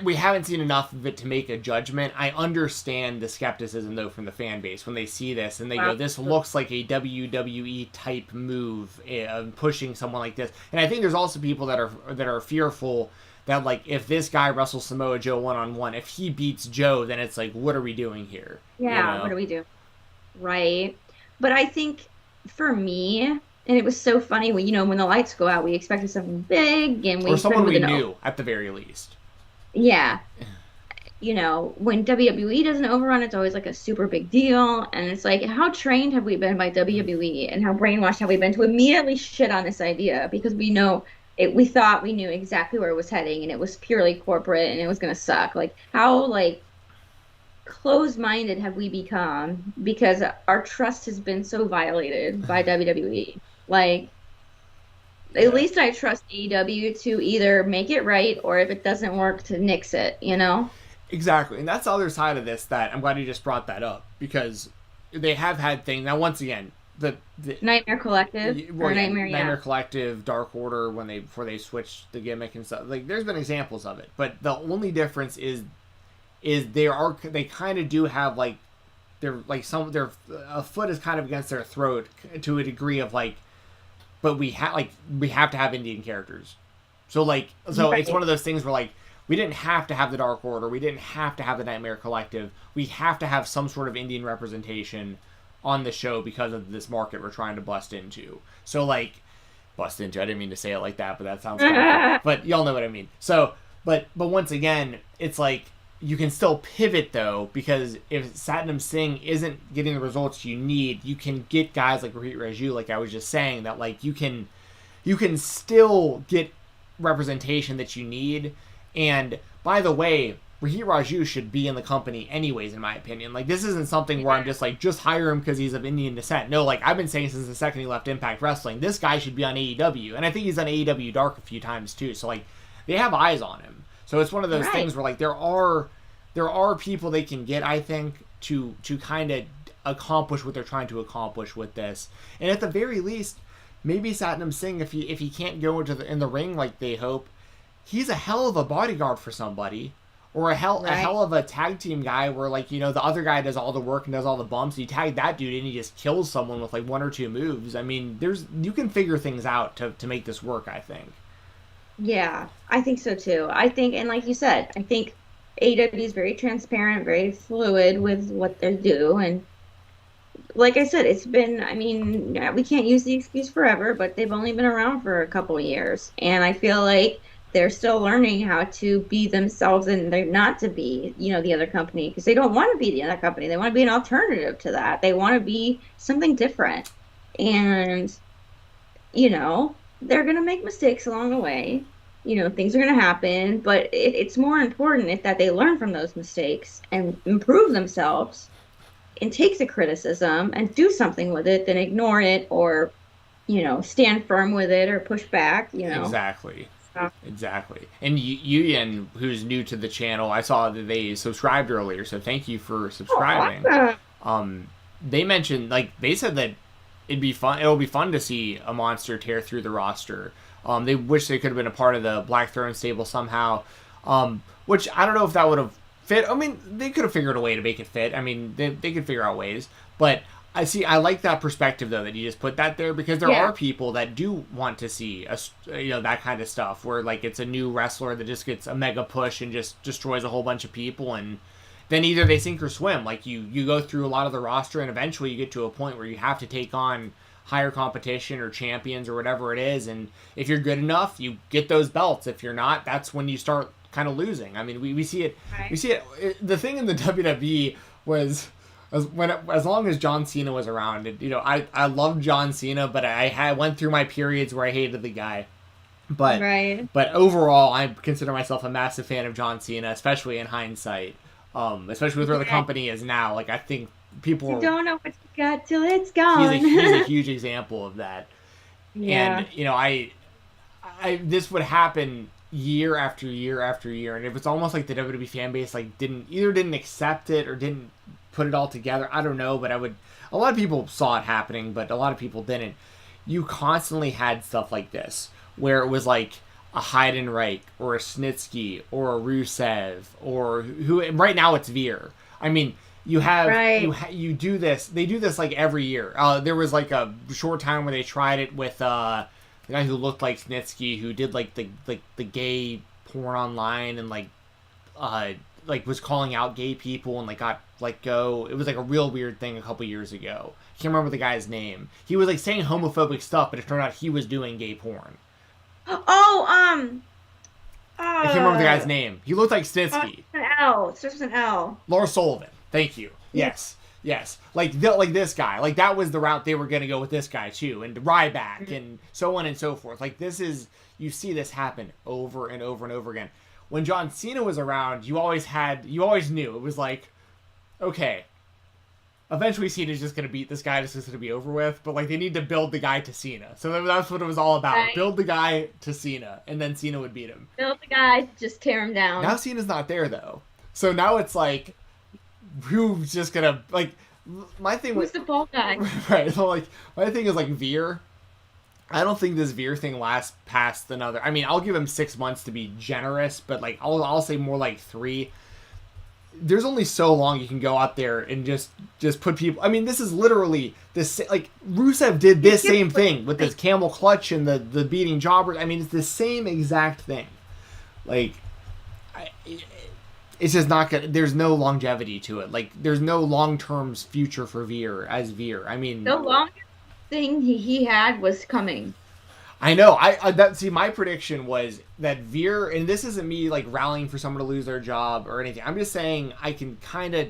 we haven't seen enough of it to make a judgment. I understand the skepticism though from the fan base when they see this and they go, "This looks like a WWE type move of pushing someone like this." And I think there's also people that are fearful that like if this guy wrestles Samoa Joe 1-on-1, if he beats Joe, then it's like, what are we doing here? Yeah, what do we do? Right. But I think for me, and it was so funny when the lights go out, we expected something big and we Or someone expected we with knew at the very least. Yeah. When WWE does an overrun, it's always like a super big deal. And it's like, how trained have we been by WWE and how brainwashed have we been to immediately shit on this idea because we know it, we thought we knew exactly where it was heading and it was purely corporate and it was going to suck. Like, how, like, closed-minded have we become because our trust has been so violated by WWE? Like, at least I trust AEW to either make it right or if it doesn't work to nix it, Exactly. And that's the other side of this that I'm glad you just brought that up because they have had things. Now, once again, the Nightmare Collective or yeah, Nightmare, yeah. Nightmare Collective, Dark Order, before they switched the gimmick and stuff. Like, there's been examples of it. But the only difference is is they kind of do have like they're like their a foot is kind of against their throat to a degree of like, but we have to have Indian characters. So right. It's one of those things where like we didn't have to have the Dark Order, we didn't have to have the Nightmare Collective. We have to have some sort of Indian representation on the show because of this market we're trying to bust into. So like bust into, I didn't mean to say it like that, but that sounds kind of but y'all know what I mean. So but once again, it's like you can still pivot though, because if Satnam Singh isn't getting the results you need, you can get guys like Rohit Raju, like I was just saying, that like you can still get representation that you need. And by the way, Rohit Raju should be in the company anyways, in my opinion. Like, this isn't something where I'm just like, just hire him because he's of Indian descent. No, like, I've been saying since the second he left Impact Wrestling, this guy should be on AEW. And I think he's on AEW Dark a few times too. So like, they have eyes on him. So it's one of those things where like there are people they can get, I think, to kind of accomplish what they're trying to accomplish with this. And at the very least, maybe Satnam Singh, if he can't go in the ring like they hope, he's a hell of a bodyguard for somebody, or a hell of a tag team guy where like, you know, the other guy does all the work and does all the bumps. You tag that dude and he just kills someone with like one or two moves. I mean, you can figure things out to make this work, I think. Yeah, I think so too. I think, and like you said, I think AEW is very transparent, very fluid with what they do. And like I said, it's been, I mean, we can't use the excuse forever, but they've only been around for a couple of years. And I feel like they're still learning how to be themselves, and they're not to be, you know, the other company, because they don't want to be the other company. They want to be an alternative to that. They want to be something different. And, you know, they're going to make mistakes along the way. You know, things are going to happen, but it's more important that they learn from those mistakes and improve themselves and take the criticism and do something with it than ignore it, or, you know, stand firm with it or push back, you know. Exactly. Exactly. And Yuyan, who's new to the channel, I saw that they subscribed earlier, so thank you for subscribing. They mentioned, like, they said that it'll be fun to see a monster tear through the roster. They wish they could have been a part of the Black Throne stable somehow, which I don't know if that would have fit. I mean, they could have figured a way to make it fit. I mean, they could figure out ways, but I like that perspective though, that you just put that there, because there are people that do want to see that kind of stuff where like it's a new wrestler that just gets a mega push and just destroys a whole bunch of people, and then either they sink or swim. Like you go through a lot of the roster and eventually you get to a point where you have to take on higher competition or champions or whatever it is, and if you're good enough, you get those belts. If you're not, that's when you start kind of losing. I mean, we see it. Right. We see it. The thing in the WWE was, as long as John Cena was around, I loved John Cena, but I went through my periods where I hated the guy. But overall, I consider myself a massive fan of John Cena, especially in hindsight. Especially with where the company is now. Like, I think people you don't know what you got till it's gone. He's a huge example of that. Yeah. And I this would happen year after year after year, and it was almost like the WWE fan base like didn't accept it or didn't put it all together. I don't know, but a lot of people saw it happening, but a lot of people didn't. You constantly had stuff like this where it was like a Heidenreich or a Snitsky or a Rusev or who. Right now it's Veer. I mean, you have you do this. They do this like every year. There was like a short time where they tried it with the guy who looked like Snitsky, who did like the gay porn online and like was calling out gay people and like got let go. It was like a real weird thing a couple years ago. I can't remember the guy's name. He was like saying homophobic stuff, but it turned out he was doing gay porn. I can't remember the guy's name. He looked like Snitsky. An L. It starts with an L. Lars Sullivan. Thank you. Yes. Like this guy. Like that was the route they were going to go with this guy too, and Ryback and so on and so forth. Like you see this happen over and over and over again. When John Cena was around, you always knew it was like, okay, eventually Cena's just going to beat this guy. This is going to be over with. But like they need to build the guy to Cena. So that's what it was all about. Right. Build the guy to Cena, and then Cena would beat him. Build the guy, just tear him down. Now Cena's not there though. So now it's like, who's just gonna like? My thing was who's the bald guy? Right. So like my thing is like Veer. I don't think this Veer thing lasts past another. I mean, I'll give him 6 months to be generous, but like I'll say more like 3. there's only so long you can go out there and just put people. I mean, this is literally this. Like Rusev did this same thing with this camel clutch and the beating jobbers. I mean, it's the same exact thing. Like, it's just not gonna. There's no longevity to it. Like, there's no long term future for Veer as Veer. I mean, The longest thing he had was coming. I know. See, my prediction was that Veer, and this isn't me like rallying for someone to lose their job or anything. I'm just saying I can kind of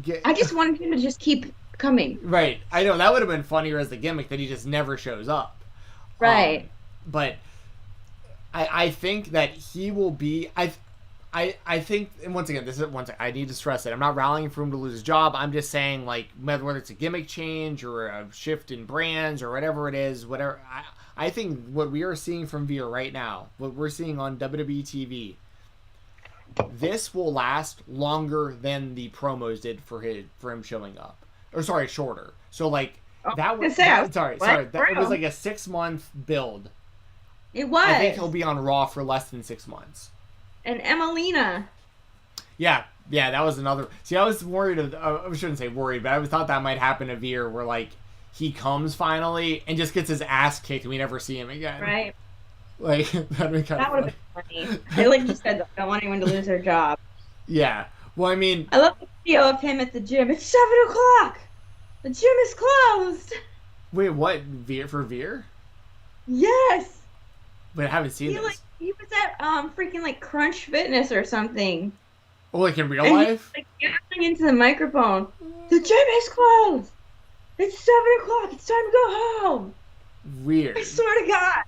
get. I just wanted him to just keep coming. Right. I know that would have been funnier as the gimmick that he just never shows up. Right. But I think that he will be. I think, and once again, I need to stress it. I'm not rallying for him to lose his job. I'm just saying, like, whether it's a gimmick change or a shift in brands or whatever it is, whatever. I think what we are seeing from Veer right now, what we're seeing on WWE TV, this will last longer than the promos did for him showing up. Or sorry, shorter. So like that was it was like a 6-month build. It was. I think he'll be on Raw for less than 6 months. And Emelina. Yeah, that was another. See, I was worried. I shouldn't say worried, but I thought that might happen to Veer, where like he comes finally and just gets his ass kicked, and we never see him again. Right. Like that would have been funny. I like you said, I don't want anyone to lose their job. Yeah. Well, I mean, I love the video of him at the gym. It's 7:00. The gym is closed. Wait, what? Veer? Yes. But I haven't seen this. He was at freaking like Crunch Fitness or something. Oh, like in real life? He was, like, yelling into the microphone. The gym is closed. It's 7:00. It's time to go home. Weird. I swear to God.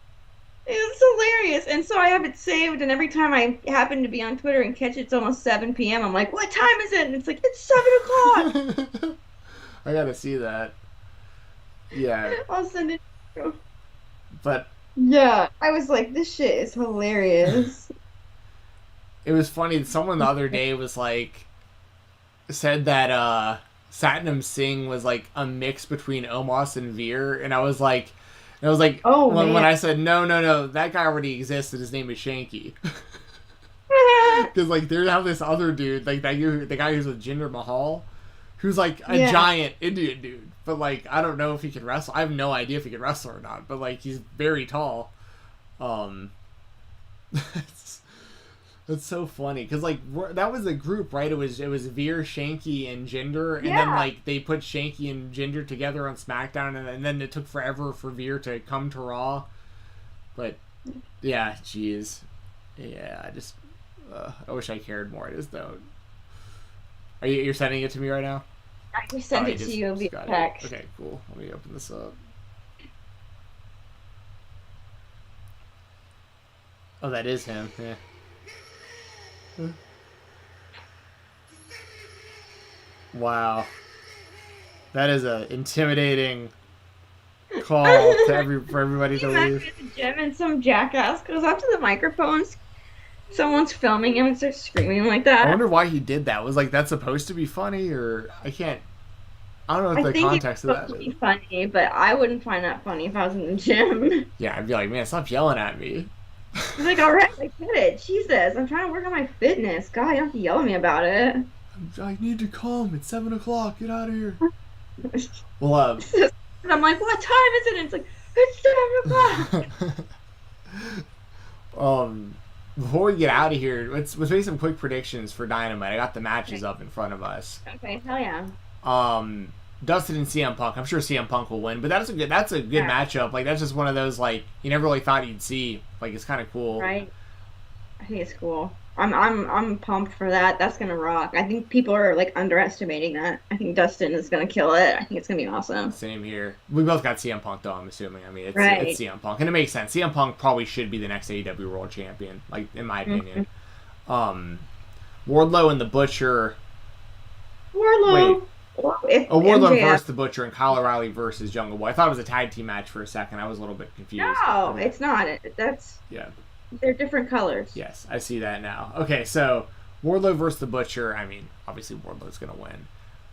It was hilarious. And so I have it saved, and every time I happen to be on Twitter and catch it's almost 7 p.m., I'm like, what time is it? And it's like, it's 7:00. I gotta see that. Yeah. I'll send it to you. But yeah, I was like, this shit is hilarious. It was funny. Someone the other day was like, said that Satnam Singh was like a mix between Omos and Veer, and I was like, oh, when I said no, that guy already exists, and his name is Shanky. Because like they have this other dude, like the guy who's with Jinder Mahal, who's like a giant Indian dude, but like I don't know if he can wrestle. I have no idea if he can wrestle or not, but like he's very tall. That's so funny because like that was the group, right? It was Veer, Shanky, and Jinder, and then like they put Shanky and Jinder together on SmackDown, and then it took forever for Veer to come to Raw. But yeah, jeez, yeah, I wish I cared more. I just don't. You're sending it to me right now? I can send it to you via text. Okay, cool. Let me open this up. Oh, that is him. Yeah. Wow, that is a intimidating call for everybody to leave. At the gym and some jackass goes up to the microphones. Someone's filming him and starts screaming like that. I wonder why he did that. Was like that supposed to be funny, or I don't know what the context of that is. I think it's supposed to be funny, but I wouldn't find that funny if I was in the gym. Yeah, I'd be like, man, stop yelling at me. He's like, all right, I get it. Jesus, I'm trying to work on my fitness. God, you don't have to yell at me about it. I need to come. It's 7:00. Get out of here. Well, and I'm like, what time is it? And it's like, it's 7:00. Before we get out of here, let's make some quick predictions for Dynamite. I got the matches up in front of us. Okay, hell yeah. Dustin and CM Punk. I'm sure CM Punk will win, but that's a good matchup. Like that's just one of those like you never really thought you'd see. Like it's kind of cool. Right. I think it's cool. I'm pumped for that. That's gonna rock. I think people are like underestimating that. I think Dustin is gonna kill it. I think it's gonna be awesome. Same here. We both got CM Punk though. I'm assuming. I mean, it's CM Punk, and it makes sense. CM Punk probably should be the next AEW World Champion, like in my opinion. Wardlow and the Butcher. Wardlow. Wait. Wardlow versus the Butcher and Kyle O'Reilly versus Jungle Boy. I thought it was a tag team match for a second. I was a little bit confused. No, it's not. They're different colors. Yes, I see that now. Okay, so Wardlow versus the Butcher. I mean, obviously Wardlow's gonna win,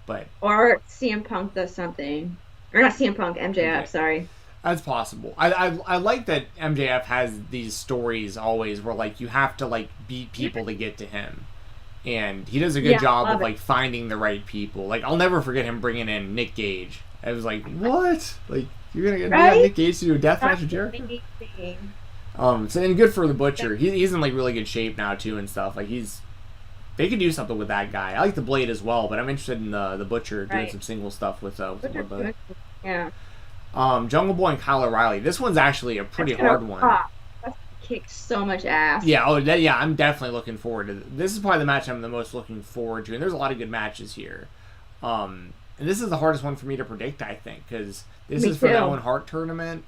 but or CM Punk does something, or not CM Punk, MJF. Okay. Sorry. That's possible. I like that MJF has these stories always where like you have to like beat people to get to him. And he does a good Yeah, job love of it. like finding the right people. Like I'll never forget him bringing in Nick Gage. I was like, what? Like you're gonna have Right? Nick Gage to do a death match That's with Jericho? amazing. So and good for the Butcher. He's in like really good shape now too and stuff. Like they could do something with that guy. I like the Blade as well, but I'm interested in the Butcher doing Right. some single stuff with Which is Wardlow. good. Yeah. Jungle Boy and Kyle O'Reilly. This one's actually a pretty That's gonna hard one. pop. That's gonna kick so much ass. Yeah, I'm definitely looking forward to this. Is probably the match I'm the most looking forward to, and there's a lot of good matches here. And this is the hardest one for me to predict, I think, because this Me is for the too. Owen Hart tournament.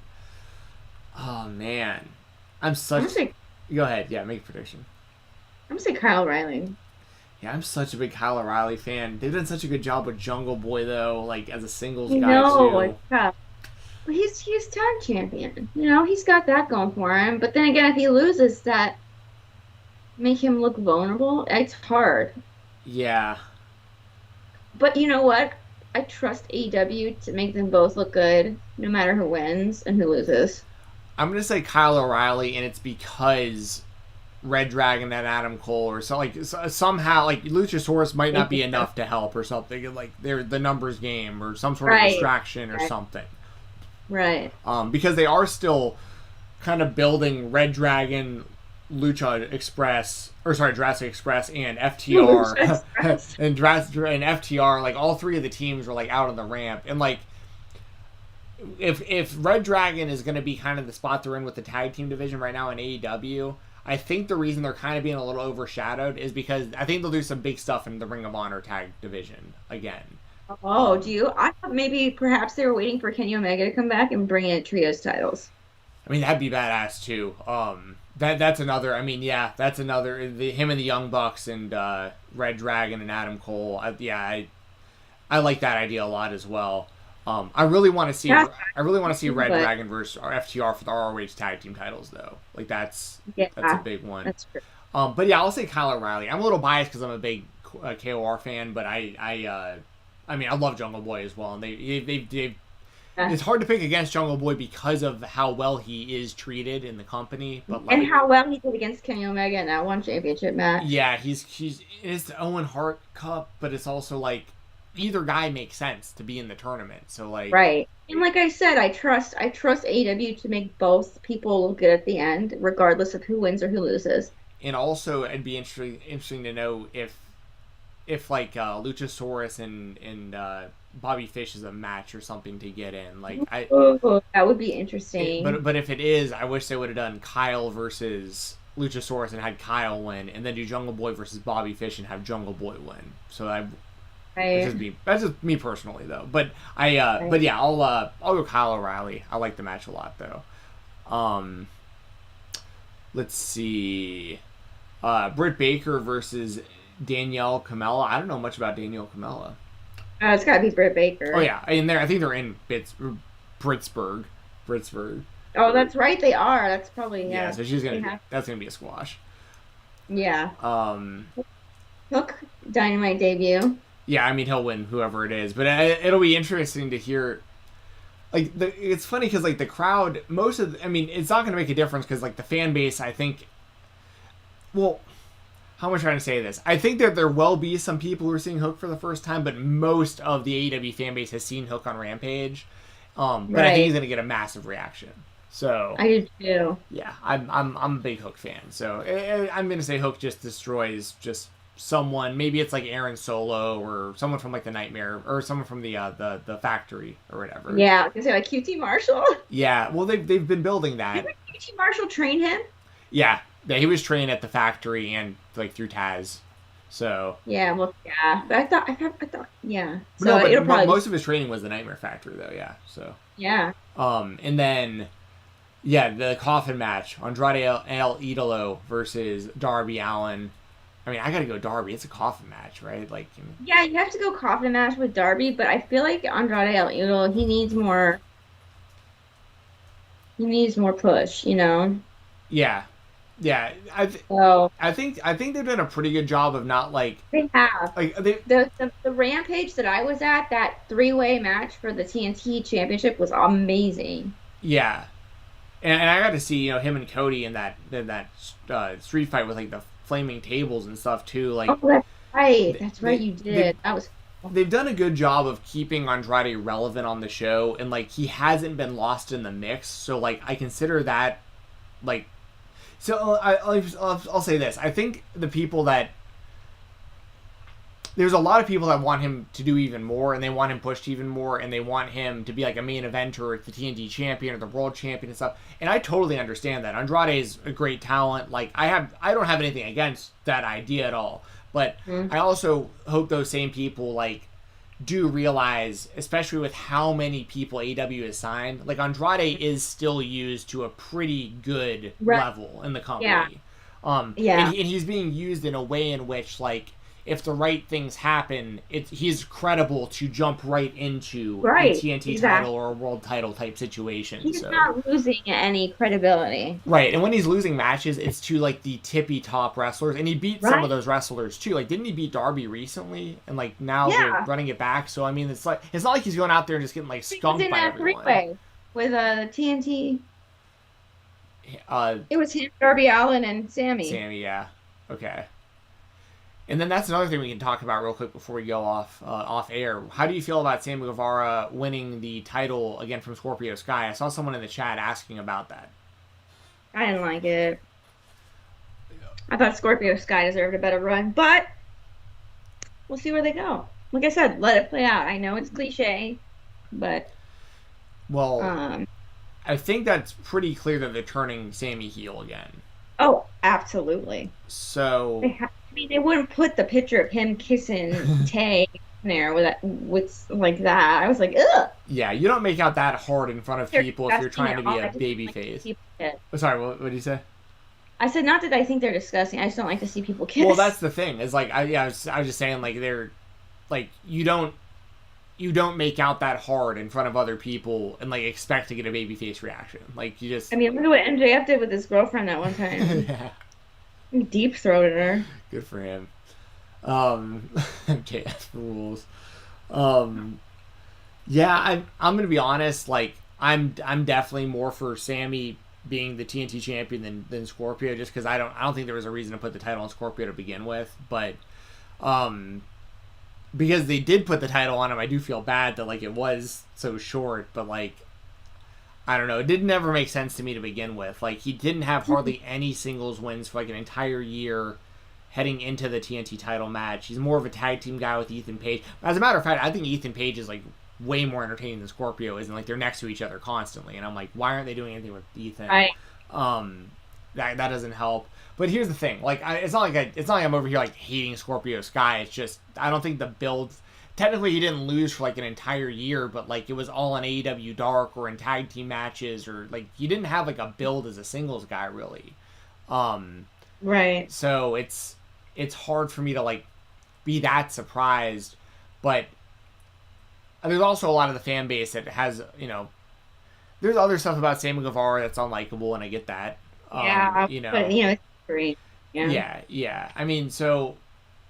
Oh man, I'm I'm such. gonna say, Go ahead, yeah, make a prediction. I'm gonna say Kyle O'Reilly. Yeah, I'm such a big Kyle O'Reilly fan. They've done such a good job with Jungle Boy though, like as a singles You guy know, too. it's tough. But he's tag champion. You know, he's got that going for him. But then again, if he loses, that make him look vulnerable. It's hard. Yeah, But you know what? I trust AEW to make them both look good, no matter who wins and who loses. I'm gonna say Kyle O'Reilly, and it's because Red Dragon and Adam Cole, or so like somehow like Luchasaurus might not be enough to help or something. Like they're the numbers game or some sort of Right. distraction or Right. something. Right. Because they are still kind of building Red Dragon, Lucha Express, or sorry, Jurassic Express and FTR, Lucha Express. and FTR. Like all three of the teams were like out on the ramp, and like if Red Dragon is going to be kind of the spot they're in with the tag team division right now in AEW, I think the reason they're kind of being a little overshadowed is because I think they'll do some big stuff in the Ring of Honor tag division again. Oh, do you? I thought maybe perhaps they were waiting for Kenny Omega to come back and bring in trios titles. I mean, that'd be badass too. That's another. I mean, yeah, that's another. Him and the Young Bucks and Red Dragon and Adam Cole. I like that idea a lot as well. I really want to see. Yeah. I really want to see Red But- Dragon versus FTR for the ROH tag team titles though. Like that's Yeah, a big one. that's true. But yeah, I'll say Kyle O'Reilly. I'm a little biased because I'm a big KOR fan, but I mean, I love Jungle Boy as well, and they've it's hard to pick against Jungle Boy because of how well he is treated in the company. But like, And how well he did against Kenny Omega in that one championship match. yeah, it's the Owen Hart Cup, but it's also like either guy makes sense to be in the tournament. So like, Right. And like I said, I trust AEW to make both people look good at the end, regardless of who wins or who loses. and also it'd be interesting to know if like Luchasaurus and Bobby Fish is a match or something to get in. Like Oh, that would be interesting. But if it is, I wish they would have done Kyle versus Luchasaurus and had Kyle win, and then do Jungle Boy versus Bobby Fish and have Jungle Boy win. So that's just me personally though. But but yeah, I'll go Kyle O'Reilly. I like the match a lot though. Let's see, Britt Baker versus Danielle Kamela. I don't know much about Danielle Kamela. It's got to be Britt Baker. Oh yeah, and I think they're in Britsburg. Oh, that's right. They are. That's probably, Yeah, yeah. so that's gonna be a squash. Yeah. Um, Hook Dynamite debut. yeah, I mean he'll win whoever it is, but it'll be interesting to hear. Like it's funny because like the crowd, I mean it's not gonna make a difference because like the fan base, I think. Well, how am I trying to say this? I think that there will be some people who are seeing Hook for the first time, but most of the AEW fan base has seen Hook on Rampage. But I Right. think he's gonna get a massive reaction. So I do too. yeah, I'm a big Hook fan. So I'm gonna say Hook just destroys just someone. Maybe it's like Aaron Solo or someone from like the Nightmare or someone from the Factory or whatever. Yeah, I was gonna say like QT Marshall. Yeah. Well, they've been building that. Didn't QT Marshall train him? Yeah. He was trained at the Factory and like through Taz. So. Yeah, well, yeah, but I thought, yeah. So No, but it'll probably most of his training was the Nightmare Factory though. Yeah. So. yeah. And then. Yeah, the coffin match, Andrade El Idolo versus Darby Allin. I mean, I gotta go Darby. It's a coffin match, right? Like, Yeah, you have to go coffin match with Darby, but I feel like Andrade El Idolo, he needs more push, you know? yeah. So I think they've done a pretty good job of not like they have. they. The Rampage that I was at, that three-way match for the TNT Championship was amazing. Yeah, and I got to see him and Cody in that street fight with like the flaming tables and stuff too. Oh, that's right. That's right. They, You they, did. That was. they've done a good job of keeping Andrade relevant on the show, and like he hasn't been lost in the mix. So like I consider that like. So I'll say this. I think the people that there's a lot of people that want him to do even more, and they want him pushed even more, and they want him to be like a main eventer or the TNT champion or the world champion and stuff. And I totally understand that. Andrade is a great talent. Like I don't have anything against that idea at all. But I also hope those same people like do realize, especially with how many people AEW has signed, like Andrade is still used to a pretty good level in the company. Yeah. And he's being used in a way in which like if the right things happen, he's credible to jump right into a TNT title or a world title type situation. He's not losing any credibility. Right, and when he's losing matches, it's to like the tippy top wrestlers, and he beat some of those wrestlers too. Like, didn't he beat Darby recently? And like now they're running it back. So I mean, it's not like he's going out there and just getting like skunked by everyone. Three-way with TNT. It was him, Darby Allin, and Sammy. Sammy, yeah, okay. And then that's another thing we can talk about real quick before we go off air. How do you feel about Sammy Guevara winning the title again from Scorpio Sky? I saw someone in the chat asking about that. I didn't like it. I thought Scorpio Sky deserved a better run, but we'll see where they go. Like I said, let it play out. I know it's cliche, but I think that's pretty clear that they're turning Sammy heel again. Oh, absolutely. So they wouldn't put the picture of him kissing Tay in there with like that. I was like, ugh. Yeah, you don't make out that hard in front of people if you're trying to be a baby face. Sorry, what did you say? I said not that I think they're disgusting. I just don't like to see people kiss. Well, that's the thing. Is like I was just saying like they're like you don't make out that hard in front of other people and like expect to get a baby face reaction. Like you just. I mean, look at what MJF did with his girlfriend that one time. Yeah. Deep throated her. Good for him. MJF rules. Yeah, I'm gonna be honest. Like I'm definitely more for Sammy being the TNT champion than Scorpio, just because I don't think there was a reason to put the title on Scorpio to begin with. But because they did put the title on him, I do feel bad that like it was so short. But like I don't know, it didn't ever make sense to me to begin with. Like he didn't have hardly any singles wins for like an entire year heading into the TNT title match. He's more of a tag team guy with Ethan Page. As a matter of fact, I think Ethan Page is like way more entertaining than Scorpio is, and like they're next to each other constantly. And I'm like, why aren't they doing anything with Ethan? Right. That doesn't help. But here's the thing: like, it's not like I'm over here like hating Scorpio Sky. It's just I don't think the build. Technically, he didn't lose for like an entire year, but like it was all on AEW Dark or in tag team matches, or like he didn't have like a build as a singles guy really. Right. So it's hard for me to like be that surprised, but there's also a lot of the fan base that has there's other stuff about Sammy Guevara that's unlikable, and I get that. But it's great. Yeah. I mean, so.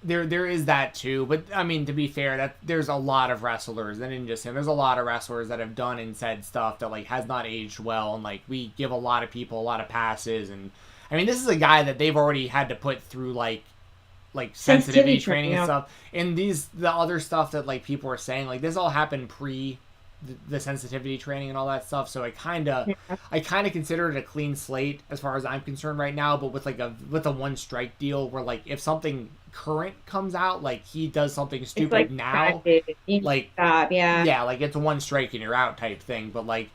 There is that too, but I mean, to be fair, that there's a lot of wrestlers, and in just him, there's a lot of wrestlers that have done and said stuff that like has not aged well, and like we give a lot of people a lot of passes, and I mean, this is a guy that they've already had to put through like sensitivity training and stuff, and the other stuff that like people are saying, like this all happened pre the sensitivity training and all that stuff, so I kind of consider it a clean slate as far as I'm concerned right now, but with a one strike deal where like if something current comes out, like he does something stupid like now, like stop, like it's one strike and you're out type thing. But like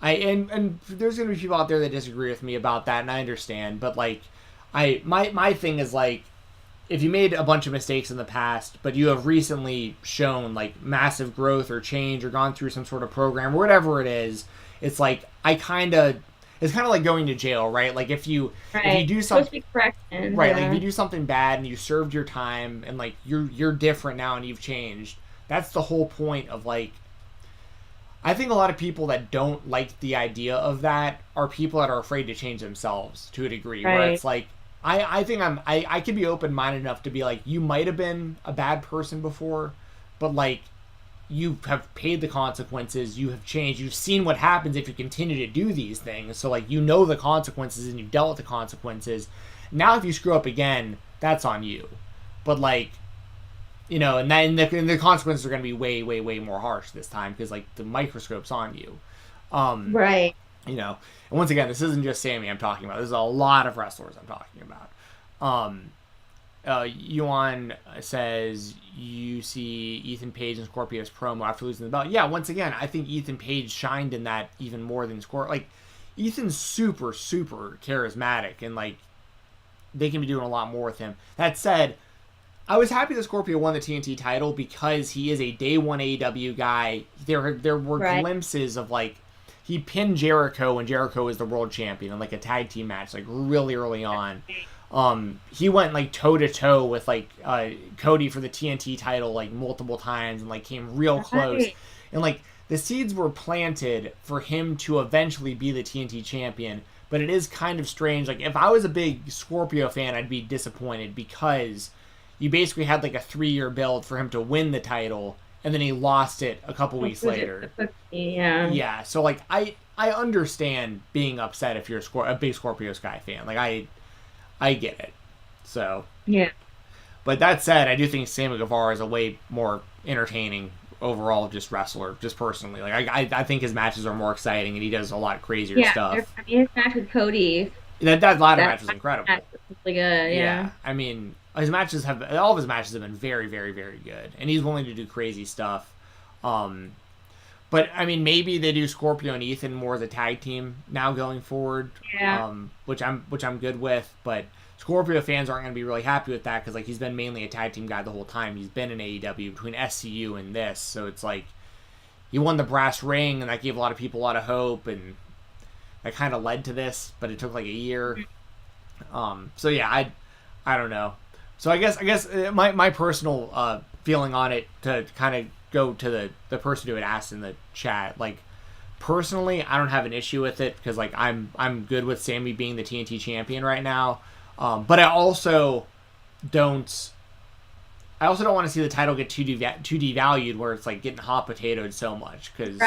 and there's gonna be people out there that disagree with me about that, and I understand, but like my thing is like if you made a bunch of mistakes in the past, but you have recently shown like massive growth or change or gone through some sort of program or whatever it is, it's like it's kind of like going to jail, right? Like if you do something, right? Like if you do something bad and you served your time and like you're different now and you've changed. That's the whole point of like. I think a lot of people that don't like the idea of that are people that are afraid to change themselves to a degree, where it's like. I think I could be open-minded enough to be like, you might have been a bad person before, but like you have paid the consequences, you have changed, you've seen what happens if you continue to do these things, so like the consequences and you've dealt with the consequences. Now if you screw up again, that's on you. But like, and then the consequences are going to be way, way, way more harsh this time because like the microscope's on you. Right. And once again, this isn't just Sammy I'm talking about. There's a lot of wrestlers I'm talking about. Yuan says you see Ethan Page and Scorpio's promo after losing the belt. Yeah, once again, I think Ethan Page shined in that even more than Scorpio. Like, Ethan's super, super charismatic, and like they can be doing a lot more with him. That said, I was happy that Scorpio won the TNT title because he is a day one AEW guy. There were glimpses of like he pinned Jericho when Jericho was the world champion in like a tag team match, like really early on. He went like toe to toe with like Cody for the TNT title like multiple times and like came real close. And like the seeds were planted for him to eventually be the TNT champion. But it is kind of strange. Like if I was a big Scorpio fan, I'd be disappointed because you basically had like a 3-year build for him to win the title, and then he lost it a couple weeks later. Yeah. So like I understand being upset if you're a big Scorpio Sky fan. Like I get it. So yeah. But that said, I do think Sammy Guevara is a way more entertaining overall just wrestler, just personally. Like I think his matches are more exciting and he does a lot crazier stuff. I mean, his match with Cody. That ladder match was incredible. Match was really good. Yeah. I mean, all of his matches have been very, very, very good, and he's willing to do crazy stuff. But I mean, maybe they do Scorpio and Ethan more as a tag team now going forward. Yeah. Which I'm good with, but Scorpio fans aren't going to be really happy with that because like he's been mainly a tag team guy the whole time. He's been in AEW between SCU and this, so it's like he won the brass ring, and that gave a lot of people a lot of hope, and that kind of led to this, but it took like a year. So yeah, I don't know. So I guess my personal feeling on it, to kind of go to the person who had asked in the chat, like personally I don't have an issue with it because like I'm good with Sammy being the TNT champion right now, but I also don't want to see the title get too devalued where it's like getting hot potatoed so much because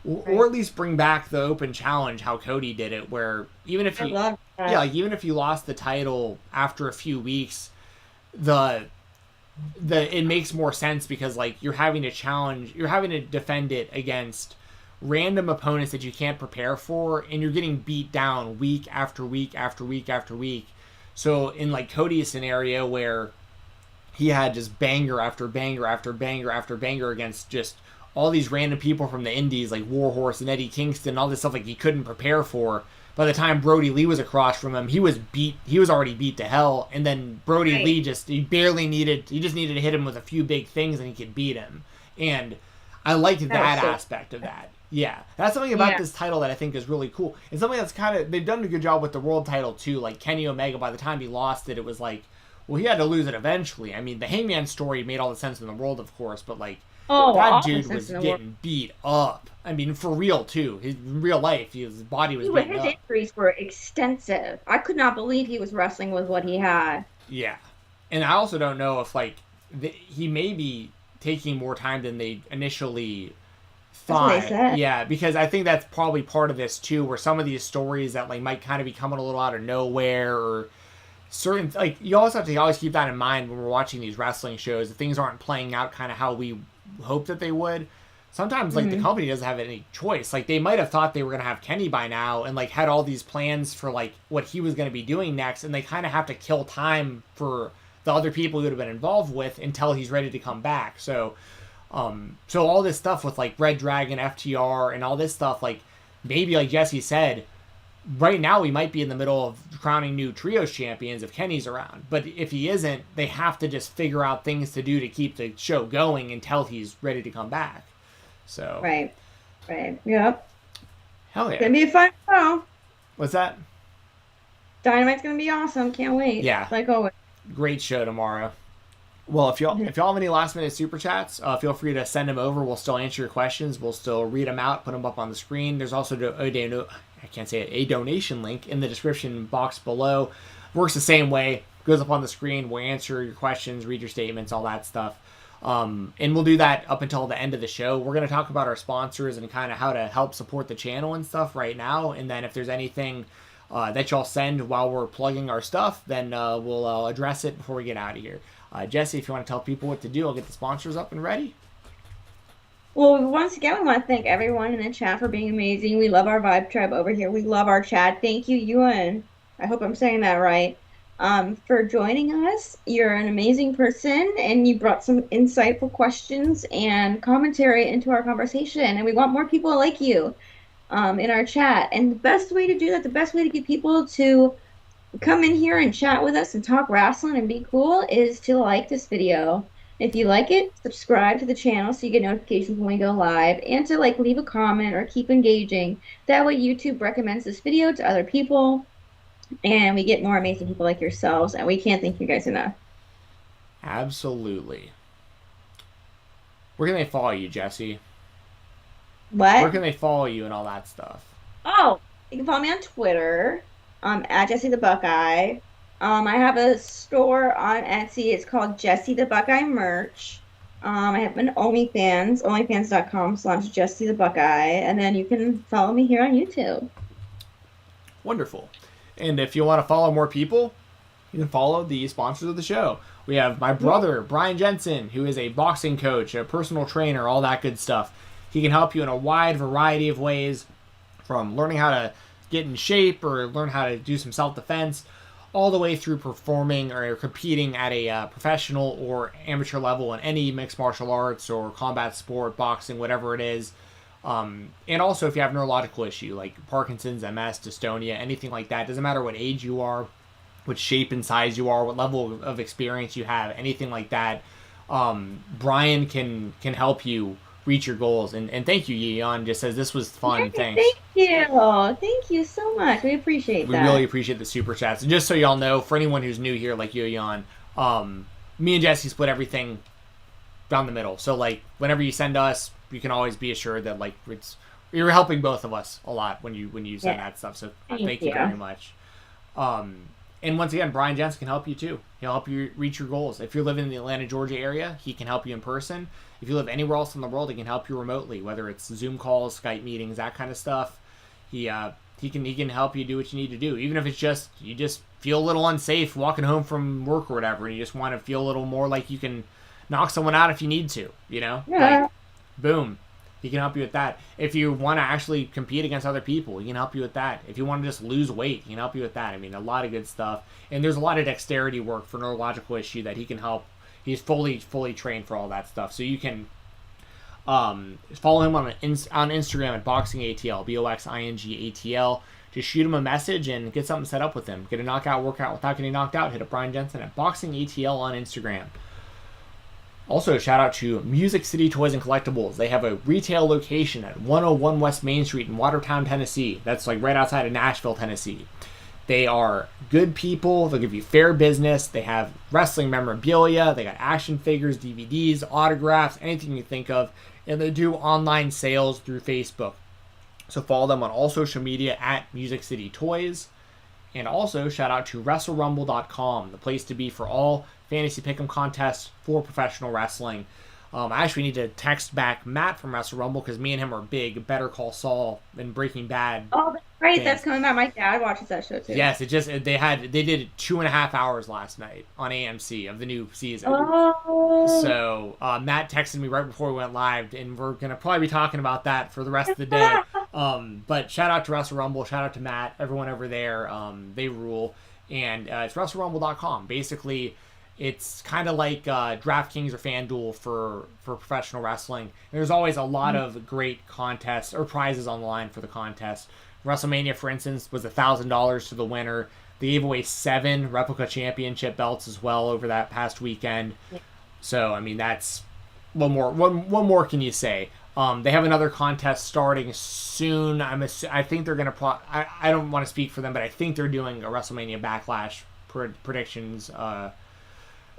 or at least bring back the open challenge how Cody did it, where even if even if you lost the title after a few weeks, it makes more sense because like you're having to defend it against random opponents that you can't prepare for, and you're getting beat down week after week after week after week. So in like Cody's scenario where he had just banger after banger after banger after banger against just all these random people from the indies like Warhorse and Eddie Kingston, all this stuff like he couldn't prepare for. By the time Brody Lee was across from him, he was already beat to hell, and then Brody Lee just needed to hit him with a few big things and he could beat him. And I like that aspect of that. Yeah. That's something about this title that I think is really cool. It's something that's they've done a good job with the world title too. Like Kenny Omega, by the time he lost it, it was like, well, he had to lose it eventually. I mean, the Hangman story made all the sense in the world, of course, but like, that dude was getting beat up. I mean, for real, too. In real life, his body was beaten up. His injuries were extensive. I could not believe he was wrestling with what he had. Yeah. And I also don't know if, like, he may be taking more time than they initially thought. That's what they said. Yeah, because I think that's probably part of this, too, where some of these stories that, like, might kind of be coming a little out of nowhere, or certain, like, you also have to always keep that in mind when we're watching these wrestling shows, that things aren't playing out kind of how we hope that they would. Sometimes like the company doesn't have any choice. Like they might have thought they were going to have Kenny by now and like had all these plans for like what he was going to be doing next, and they kind of have to kill time for the other people who would have been involved with until he's ready to come back. So all this stuff with like Red Dragon, FTR, and all this stuff, like maybe like Jesse said, right now we might be in the middle of crowning new trios champions if Kenny's around. But if he isn't, they have to just figure out things to do to keep the show going until he's ready to come back. So Right. Yep. Hell yeah. It's gonna be a fun show. What's that? Dynamite's gonna be awesome. Can't wait. Yeah. Like always. Great show tomorrow. Well, if y'all have any last minute super chats, feel free to send them over. We'll still answer your questions. We'll still read them out, put them up on the screen. There's also a donation link in the description box below. Works the same way. Goes up on the screen. We'll answer your questions, read your statements, all that stuff. And we'll do that up until the end of the show. We're going to talk about our sponsors and kind of how to help support the channel and stuff right now. And then if there's anything that y'all send while we're plugging our stuff, then we'll address it before we get out of here. Jessi, if you want to tell people what to do, I'll get the sponsors up and ready. Well, once again, we want to thank everyone in the chat for being amazing. We love our Vibe Tribe over here. We love our chat. Thank you, Ewan. I hope I'm saying that right. For joining us. You're an amazing person, and you brought some insightful questions and commentary into our conversation. And we want more people like you in our chat. And the best way to do that, the best way to get people to come in here and chat with us and talk wrestling and be cool is to like this video. If you like it, subscribe to the channel so you get notifications when we go live, and to like leave a comment or keep engaging. That way YouTube recommends this video to other people, and we get more amazing people like yourselves, and we can't thank you guys enough. Absolutely. Where can they follow you, Jessi? What? Where can they follow you and all that stuff? Oh, you can follow me on Twitter, at Jessi the Buckeye. I have a store on Etsy. It's called Jessi the Buckeye Merch. I have an OnlyFans, onlyfans.com/Jessi the Buckeye. And then you can follow me here on YouTube. Wonderful. And if you want to follow more people, you can follow the sponsors of the show. We have my brother, Brian Jensen, who is a boxing coach, a personal trainer, all that good stuff. He can help you in a wide variety of ways, from learning how to get in shape or learn how to do some self-defense, all the way through performing or competing at a professional or amateur level in any mixed martial arts or combat sport, boxing, whatever it is. And also if you have a neurological issue like Parkinson's, MS, dystonia, anything like that, doesn't matter what age you are, what shape and size you are, what level of experience you have, anything like that, Brian can help you reach your goals. And thank you, Yeon. Just says this was fun. Thanks. Thank you so much. We appreciate that. We really appreciate the super chats. And just so y'all know, for anyone who's new here, like Yeon, me and Jessi split everything down the middle. So like whenever you send us, you can always be assured that like you're helping both of us a lot when you send that stuff. So thank you very much. And once again, Brian Jensen can help you too. He'll help you reach your goals. If you're living in the Atlanta, Georgia area, he can help you in person. If you live anywhere else in the world, he can help you remotely, whether it's Zoom calls, Skype meetings, that kind of stuff. He can help you do what you need to do. Even if it's just you just feel a little unsafe walking home from work or whatever, and you just want to feel a little more like you can knock someone out if you need to, you know? Yeah. Like, boom. He can help you with that. If you want to actually compete against other people, he can help you with that. If you want to just lose weight, he can help you with that. I mean, a lot of good stuff. And there's a lot of dexterity work for neurological issue that he can help. He's fully trained for all that stuff. So you can follow him on Instagram at BoxingATL, BoxingATL. Just shoot him a message and get something set up with him. Get a knockout workout without getting knocked out. Hit up Brian Jensen at BoxingATL on Instagram. Also, shout out to Music City Toys and Collectibles. They have a retail location at 101 West Main Street in Watertown, Tennessee. That's like right outside of Nashville, Tennessee. They are good people. They'll give you fair business. They have wrestling memorabilia. They got action figures, DVDs, autographs, anything you think of. And they do online sales through Facebook. So follow them on all social media at Music City Toys. And also, shout out to WrestleRumble.com, the place to be for all fantasy pick'em contests for professional wrestling. I actually need to text back Matt from Wrestle Rumble because me and him are big Better Call Saul and Breaking Bad. Oh, that's right. fans. That's coming out. My dad watches that show too. Yes, they did 2.5 hours last night on AMC of the new season. Oh. So Matt texted me right before we went live, and we're gonna probably be talking about that for the rest of the day. But shout out to Wrestle Rumble, shout out to Matt, everyone over there. They rule, and it's WrestleRumble.com. Basically, it's kind of like DraftKings or FanDuel for professional wrestling. And there's always a lot of great contests or prizes on the line for the contest. WrestleMania, for instance, was $1,000 to the winner. They gave away 7 replica championship belts as well over that past weekend. So, I mean, that's what more can you say? They have another contest starting soon. I think they're going to I don't want to speak for them, but I think they're doing a WrestleMania Backlash predictions.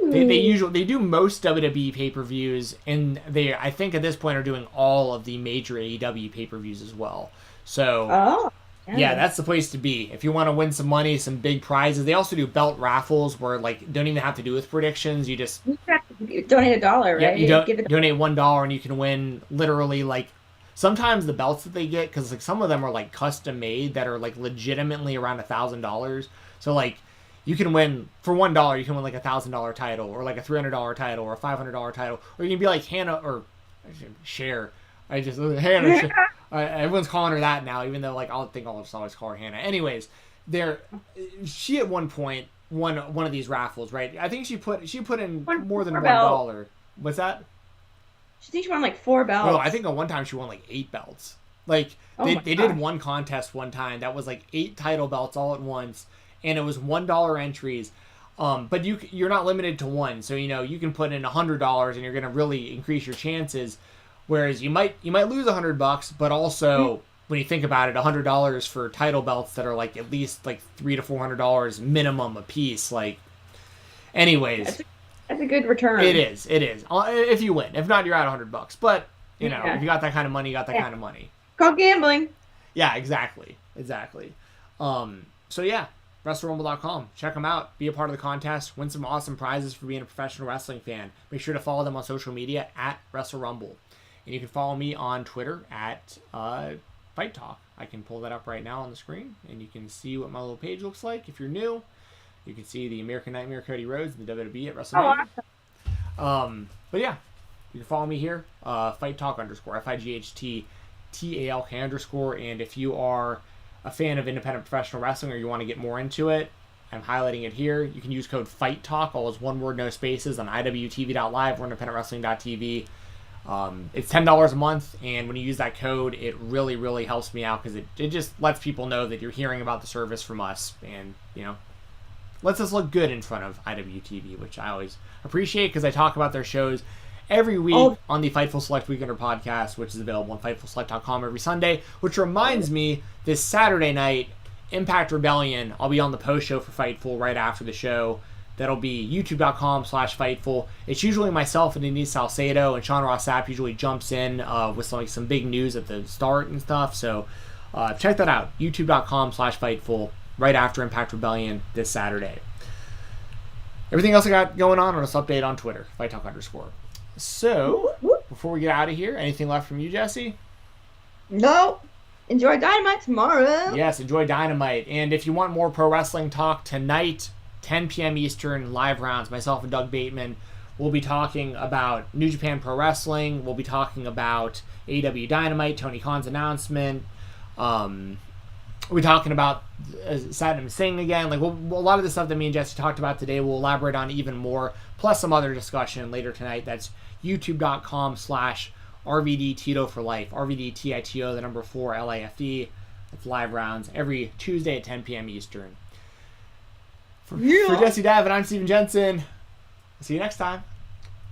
They do most WWE pay-per-views, and they, I think at this point, are doing all of the major AEW pay-per-views as well. So, yeah, that's the place to be if you want to win some money, some big prizes. They also do belt raffles where like don't even have to do with predictions. You just donate $1, right? Yeah, donate $1 and you can win literally like sometimes the belts that they get, because like some of them are like custom made that are like legitimately around $1,000. So like you can win for $1, you can win like $1,000 title, or like a $300 title, or a $500 title, or you can be like Hannah or Cher. Hannah. Everyone's calling her that now, even though like I'll just always call her Hannah. Anyways, she at one point won one of these raffles, right? I think she put in more than $1. What's that? She thinks she won like 4 belts. Oh, I think at one time she won like 8 belts. Like they did one contest one time that was like 8 title belts all at once, and it was $1 entries. But you're not limited to one, so you can put in $100 and you're gonna really increase your chances. Whereas you might lose $100, but also when you think about it, $100 for title belts that are like at least like $300 to $400 minimum a piece. Like, anyways, that's a good return. It is. If you win, if not, you're out $100. But if you got that kind of money, you got that kind of money. Called gambling. Yeah, exactly. So yeah, WrestleRumble.com. Check them out. Be a part of the contest. Win some awesome prizes for being a professional wrestling fan. Make sure to follow them on social media at WrestleRumble. And you can follow me on Twitter at Fight Talk. I can pull that up right now on the screen, and you can see what my little page looks like. If you're new, you can see the American Nightmare Cody Rhodes and the WWE at WrestleMania. But yeah, you can follow me here, Fight Talk _ FIGHTTALK _. And if you are a fan of independent professional wrestling or you want to get more into it, I'm highlighting it here. You can use code Fight Talk, all is one word, no spaces, on IWTV.live or independentwrestling.tv. It's $10 a month, and when you use that code, it really, really helps me out because it just lets people know that you're hearing about the service from us, and lets us look good in front of IWTV, which I always appreciate because I talk about their shows every week on the Fightful Select Weekender podcast, which is available on FightfulSelect.com every Sunday. Which reminds me, this Saturday night, Impact Rebellion, I'll be on the post show for Fightful right after the show. That'll be youtube.com/Fightful. It's usually myself and Denise Salcedo, and Sean Ross Sapp usually jumps in with some big news at the start and stuff. So check that out. youtube.com/Fightful right after Impact Rebellion this Saturday. Everything else I got going on this update on Twitter, FightTalk _. So before we get out of here, anything left from you, Jessi? No. Enjoy Dynamite tomorrow. Yes, enjoy Dynamite. And if you want more pro wrestling talk tonight, 10 p.m. Eastern, live rounds. Myself and Doug Bateman will be talking about New Japan Pro Wrestling. We'll be talking about AEW Dynamite, Tony Khan's announcement. We're talking about Satnam Singh again. Like a lot of the stuff that me and Jessi talked about today, we'll elaborate on even more. Plus some other discussion later tonight. That's youtube.com/RVD Tito for life. RVD TITO, the number 4 LAFE. It's live rounds every Tuesday at 10 p.m. Eastern. For Jessi Davin, I'm Stephen Jensen. See you next time.